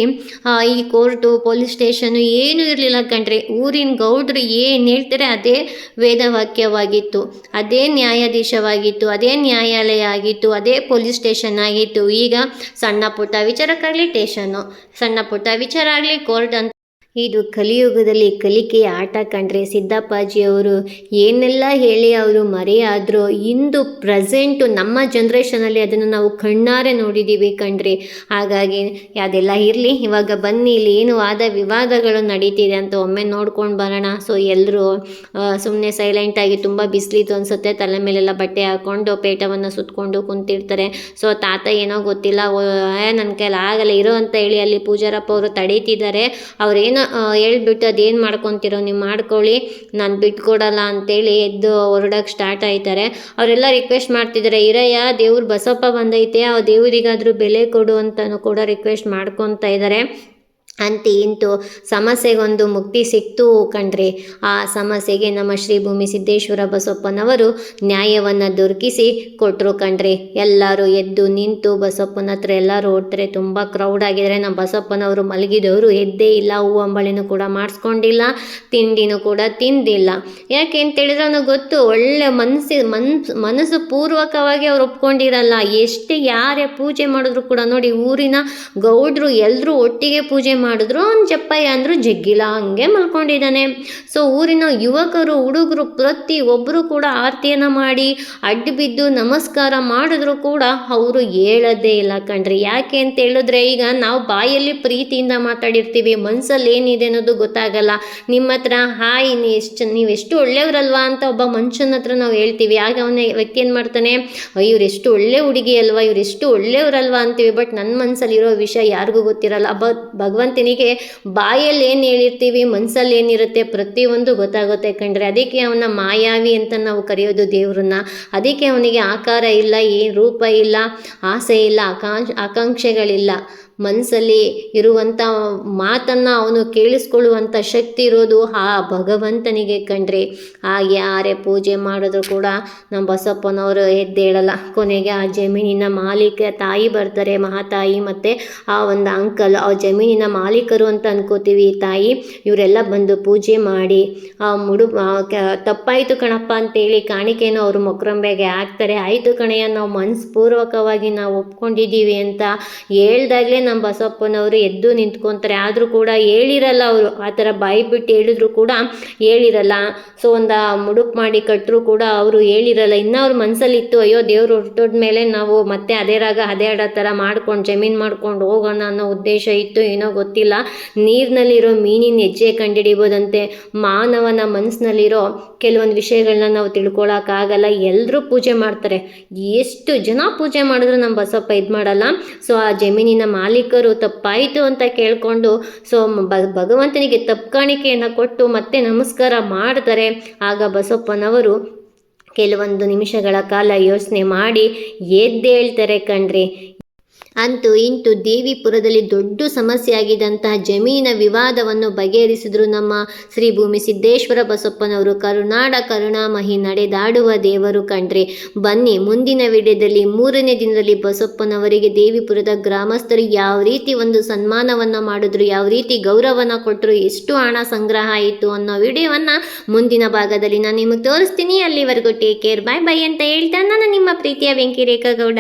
ಈ ಕೋರ್ಟು ಪೊಲೀಸ್ ಸ್ಟೇಷನು ಏನೂ ಇರಲಿಲ್ಲ ಕಣ್ರಿ. ಊರಿನ ಗೌಡರು ಏನು ಹೇಳ್ತಾರೆ ಅದೇ ವೇದವಾಕ್ಯವಾಗಿತ್ತು, ಅದೇ ನ್ಯಾಯಾಧೀಶವಾಗಿತ್ತು, ಅದೇ ನ್ಯಾಯಾಲಯ ಆಗಿತ್ತು, ಅದೇ ಪೊಲೀಸ್ ಸ್ಟೇಷನ್ ಆಗಿತ್ತು. ಈಗ ಸಣ್ಣ ಪುಟ್ಟ ವಿಚಾರಕ್ಕಾಗಲಿ ಸ್ಟೇಷನ್ನು, ಸಣ್ಣ ಪುಟ್ಟ ವಿಚಾರ ಆಗಲಿ ಕೋರ್ಟ್ ಅಂತ. ಇದು ಕಲಿಯುಗದಲ್ಲಿ ಕಲಿಕೆಯ ಆಟ ಕಂಡ್ರೆ. ಸಿದ್ದಪ್ಪಾಜಿಯವರು ಏನೆಲ್ಲ ಹೇಳಿ ಅವರು ಮರೆಯಾದರೂ ಇಂದು ಪ್ರೆಸೆಂಟು ನಮ್ಮ ಜನ್ರೇಷನಲ್ಲಿ ಅದನ್ನು ನಾವು ಕಣ್ಣಾರೆ ನೋಡಿದ್ದೀವಿ ಕಣ್ರಿ. ಹಾಗಾಗಿ ಅದೆಲ್ಲ ಇರಲಿ, ಇವಾಗ ಬನ್ನಿ ಇಲ್ಲಿ ಏನು ವಾದ ವಿವಾದಗಳು ನಡೀತಿದೆ ಅಂತ ಒಮ್ಮೆ ನೋಡ್ಕೊಂಡು ಬರೋಣ. ಸೊ ಎಲ್ಲರೂ ಸುಮ್ಮನೆ ಸೈಲೆಂಟಾಗಿ, ತುಂಬ ಬಿಸಿಲಿತ್ತು ಅನಿಸುತ್ತೆ, ತಲೆ ಮೇಲೆಲ್ಲ ಬಟ್ಟೆ ಹಾಕ್ಕೊಂಡು ಪೇಟವನ್ನು ಸುತ್ತಕೊಂಡು ಕುಂತಿರ್ತಾರೆ. ಸೊ ತಾತ ಏನೋ ಗೊತ್ತಿಲ್ಲ, ನನ್ನ ಕೈಲಿ ಆಗಲ್ಲ ಇರೋ ಅಂತ ಹೇಳಿ ಅಲ್ಲಿ ಪೂಜಾರಪ್ಪ ಅವರು ತಡೀತಿದ್ದಾರೆ. ಅವ್ರೇನೋ ಹೇಳ್ಬಿಟ್ಟು ಅದೇನು ಮಾಡ್ಕೊತಿರೋ ನೀವು ಮಾಡ್ಕೊಳ್ಳಿ, ನಾನು ಬಿಟ್ಕೊಡಲ್ಲ ಅಂತೇಳಿ ಎದ್ದು ಹೊರಡೋಕ್ಕೆ ಸ್ಟಾರ್ಟ್ ಆಯ್ತಾರೆ. ಅವರೆಲ್ಲ ರಿಕ್ವೆಸ್ಟ್ ಮಾಡ್ತಿದ್ದಾರೆ, ಇರಯ್ಯ ದೇವ್ರು ಬಸಪ್ಪ ಬಂದೈತೆ, ಆ ದೇವರಿಗಾದರೂ ಬೆಲೆ ಕೊಡು ಅಂತಲೂ ಕೂಡ ರಿಕ್ವೆಸ್ಟ್ ಮಾಡ್ಕೊತಾ ಇದ್ದಾರೆ. ಅಂತಿ ಇಂತು ಸಮಸ್ಯೆಗೊಂದು ಮುಕ್ತಿ ಸಿಕ್ತು ಕಣ್ರಿ. ಆ ಸಮಸ್ಯೆಗೆ ನಮ್ಮ ಶ್ರೀ ಭೂಮಿ ಸಿದ್ದೇಶ್ವರ ಬಸಪ್ಪನವರು ನ್ಯಾಯವನ್ನು ದೊರಕಿಸಿ ಕೊಟ್ಟರು ಕಣ್ರಿ. ಎಲ್ಲರೂ ಎದ್ದು ನಿಂತು ಬಸಪ್ಪನ ಹತ್ರ ಎಲ್ಲರೂ ಓಡ್ತಾರೆ. ತುಂಬ ಕ್ರೌಡ್ ಆಗಿದ್ದಾರೆ. ನಮ್ಮ ಬಸಪ್ಪನವರು ಮಲಗಿದವರು ಎದ್ದೇ ಇಲ್ಲ, ಹೂವು ಅಂಬಳಿನೂ ಕೂಡ ಮಾಡಿಸ್ಕೊಂಡಿಲ್ಲ, ತಿಂಡಿನೂ ಕೂಡ ತಿಂದಿಲ್ಲ. ಯಾಕೆ ಅಂತೇಳಿದ್ರೆ ಅವನು ಗೊತ್ತು, ಒಳ್ಳೆ ಮನಸ್ಸು ಪೂರ್ವಕವಾಗಿ ಅವ್ರು ಒಪ್ಕೊಂಡಿರಲ್ಲ. ಎಷ್ಟೇ ಯಾರೇ ಪೂಜೆ ಮಾಡಿದ್ರು ಕೂಡ ನೋಡಿ, ಊರಿನ ಗೌಡ್ರು ಎಲ್ಲರೂ ಒಟ್ಟಿಗೆ ಪೂಜೆ ಮಾಡಿದ್ರು, ಅವ್ನು ಜಪ್ಪಯ್ಯ ಅಂದರು ಜಗ್ಗಿಲ್ಲ, ಹಂಗೆ ಮಲ್ಕೊಂಡಿದ್ದಾನೆ. ಸೊ ಊರಿನ ಯುವಕರು ಹುಡುಗರು ಪ್ರತಿ ಒಬ್ಬರು ಕೂಡ ಆರತಿಯನ್ನು ಮಾಡಿ ಅಡ್ಡು ಬಿದ್ದು ನಮಸ್ಕಾರ ಮಾಡಿದ್ರು ಕೂಡ ಅವರು ಹೇಳೋದೇ ಇಲ್ಲ ಕಣ್ರಿ. ಯಾಕೆ ಅಂತ ಹೇಳಿದ್ರೆ, ಈಗ ನಾವು ಬಾಯಲ್ಲಿ ಪ್ರೀತಿಯಿಂದ ಮಾತಾಡಿರ್ತೀವಿ, ಮನಸ್ಸಲ್ಲಿ ಏನಿದೆ ಅನ್ನೋದು ಗೊತ್ತಾಗಲ್ಲ. ನಿಮ್ಮ ಹತ್ರ ಹಾಯ್ ನೀವೆಷ್ಟು ಒಳ್ಳೆಯವರಲ್ವಾ ಅಂತ ಒಬ್ಬ ಮನುಷ್ಯನ ಹತ್ರ ನಾವು ಹೇಳ್ತೀವಿ. ಆಗ ಅವನ ವ್ಯಕ್ತಿ ಏನು ಮಾಡ್ತಾನೆ, ಇವರೆಷ್ಟು ಒಳ್ಳೆ ಹುಡುಗಿ ಅಲ್ವಾ, ಇವರೆಷ್ಟು ಒಳ್ಳೆಯವರಲ್ವಾ ಅಂತೀವಿ. ಬಟ್ ನನ್ನ ಮನಸ್ಸಲ್ಲಿರೋ ವಿಷಯ ಯಾರಿಗೂ ಗೊತ್ತಿರಲ್ಲ. ಭಗವಂತನಿಗೆ ಬಾಯಲ್ಲಿ ಏನು ಹೇಳಿರ್ತೀವಿ, ಮನಸ್ಸಲ್ಲಿ ಏನಿರುತ್ತೆ ಪ್ರತಿಯೊಂದು ಗೊತ್ತಾಗುತ್ತೆ ಕಣ್ರಿ. ಅದಕ್ಕೆ ಅವನ ಮಾಯಾವಿ ಅಂತ ನಾವು ಕರೆಯೋದು ದೇವ್ರನ್ನ. ಅದಕ್ಕೆ ಅವನಿಗೆ ಆಕಾರ ಇಲ್ಲ, ಏನು ರೂಪ ಇಲ್ಲ, ಆಸೆ ಇಲ್ಲ, ಆಕಾಂಕ್ಷೆಗಳಿಲ್ಲ. ಮನಸ್ಸಲ್ಲಿ ಇರುವಂಥ ಮಾತನ್ನು ಅವನು ಕೇಳಿಸ್ಕೊಳ್ಳುವಂಥ ಶಕ್ತಿ ಇರೋದು ಆ ಭಗವಂತನಿಗೆ ಕಣ್ರಿ. ಹಾಗೆ ಯಾರೇ ಪೂಜೆ ಮಾಡಿದ್ರು ಕೂಡ ನಮ್ಮ ಬಸಪ್ಪನವರು ಎದ್ದೇಳಲ್ಲ. ಕೊನೆಗೆ ಆ ಜಮೀನಿನ ಮಾಲೀಕ ತಾಯಿ ಬರ್ತಾರೆ, ಮಹಾತಾಯಿ ಮತ್ತು ಆ ಒಂದು ಅಂಕಲ್, ಆ ಜಮೀನಿನ ಮಾಲೀಕರು ಅಂತ ಅನ್ಕೋತೀವಿ ಈ ತಾಯಿ. ಇವರೆಲ್ಲ ಬಂದು ಪೂಜೆ ಮಾಡಿ ತಪ್ಪಾಯಿತು ಕಣಪ್ಪ ಅಂತೇಳಿ ಕಾಣಿಕೆಯನ್ನು ಅವರು ಮೊಕ್ರಂಬೆಗೆ ಹಾಕ್ತಾರೆ. ಆಯಿತು ಕಣೆಯ, ನಾವು ಮನಸ್ಪೂರ್ವಕವಾಗಿ ನಾವು ಒಪ್ಕೊಂಡಿದ್ದೀವಿ ಅಂತ ಹೇಳ್ದಾಗಲೇ ನಮ್ಮ ಬಸಪ್ಪನವರು ಎದ್ದು ನಿಂತ್ಕೊತಾರೆ. ಆದರೂ ಕೂಡ ಹೇಳಿರಲ್ಲ ಅವರು, ಆ ಥರ ಬಾಯಿ ಬಿಟ್ಟು ಹೇಳಿದ್ರು ಕೂಡ ಹೇಳಿರಲ್ಲ. ಸೊ ಒಂದು ಮುಡುಪು ಮಾಡಿ ಕಟ್ಟರು ಕೂಡ ಅವರು ಹೇಳಿರಲ್ಲ. ಇನ್ನೂ ಅವ್ರ ಮನಸ್ಸಲ್ಲಿತ್ತು, ಅಯ್ಯೋ ದೇವ್ರು ಹೊರಟೋದ ಮೇಲೆ ನಾವು ಮತ್ತೆ ಅದೇ ರಾಗ ಅದೇ ಆಡೋ ಥರ ಮಾಡ್ಕೊಂಡು ಜಮೀನು ಮಾಡ್ಕೊಂಡು ಹೋಗೋಣ ಅನ್ನೋ ಉದ್ದೇಶ ಇತ್ತು, ಏನೋ ಗೊತ್ತಿಲ್ಲ. ನೀರಿನಲ್ಲಿರೋ ಮೀನಿನ ಹೆಜ್ಜೆ ಕಂಡುಹಿಡಿಬೋದಂತೆ ಮಾನವನ ಮನಸ್ಸಿನಲ್ಲಿರೋ ಕೆಲವೊಂದು ವಿಷಯಗಳನ್ನ ನಾವು ತಿಳ್ಕೊಳಕ್ಕಾಗಲ್ಲ. ಎಲ್ಲರೂ ಪೂಜೆ ಮಾಡ್ತಾರೆ, ಎಷ್ಟು ಜನ ಪೂಜೆ ಮಾಡಿದ್ರು ನಮ್ಮ ಬಸಪ್ಪ ಇದು ಮಾಡಲ್ಲ. ಸೊ ಆ ಜಮೀನಿನ ಮಾಲೀಕ ಮಾಲೀಕರು ತಪ್ಪಾಯಿತು ಅಂತ ಕೇಳಿಕೊಂಡು ಸೊ ಭಗವಂತನಿಗೆ ತಪ್ಪು ಕಾಣಿಕೆಯನ್ನು ಕೊಟ್ಟು ಮತ್ತೆ ನಮಸ್ಕಾರ ಮಾಡ್ತಾರೆ. ಆಗ ಬಸಪ್ಪನವರು ಕೆಲವೊಂದು ನಿಮಿಷಗಳ ಕಾಲ ಯೋಚನೆ ಮಾಡಿ ಎದ್ದೇಳ್ತಾರೆ ಕಣ್ರಿ. ಅಂತೂ ಇಂತೂ ದೇವಿಪುರದಲ್ಲಿ ದೊಡ್ಡ ಸಮಸ್ಯೆ ಆಗಿದ್ದಂತಹ ಜಮೀನ ವಿವಾದವನ್ನು ಬಗೆಹರಿಸಿದ್ರು ನಮ್ಮ ಶ್ರೀ ಭೂಮಿ ಸಿದ್ದೇಶ್ವರ ಬಸಪ್ಪನವರು. ಕರುಣಾಮಹಿ ನಡೆದಾಡುವ ದೇವರು ಕಣ್ರಿ. ಬನ್ನಿ ಮುಂದಿನ ವಿಡಿಯೋದಲ್ಲಿ 3ನೇ ದಿನದಲ್ಲಿ ಬಸಪ್ಪನವರಿಗೆ ದೇವಿಪುರದ ಗ್ರಾಮಸ್ಥರು ಯಾವ ರೀತಿ ಒಂದು ಸನ್ಮಾನವನ್ನು ಮಾಡಿದ್ರು, ಯಾವ ರೀತಿ ಗೌರವನ ಕೊಟ್ಟರು, ಎಷ್ಟು ಹಣ ಸಂಗ್ರಹ ಆಯಿತು ಅನ್ನೋ ವಿಡಿಯೋವನ್ನು ಮುಂದಿನ ಭಾಗದಲ್ಲಿ ನಾನು ನಿಮಗೆ ತೋರಿಸ್ತೀನಿ. ಅಲ್ಲಿವರೆಗೂ ಟೇಕ್ ಕೇರ್, ಬಾಯ್ ಬಾಯ್ ಅಂತ ಹೇಳ್ತಾ ನಾನು ನಿಮ್ಮ ಪ್ರೀತಿಯ ವೆಂಕಿ ರೇಖಾ ಗೌಡ.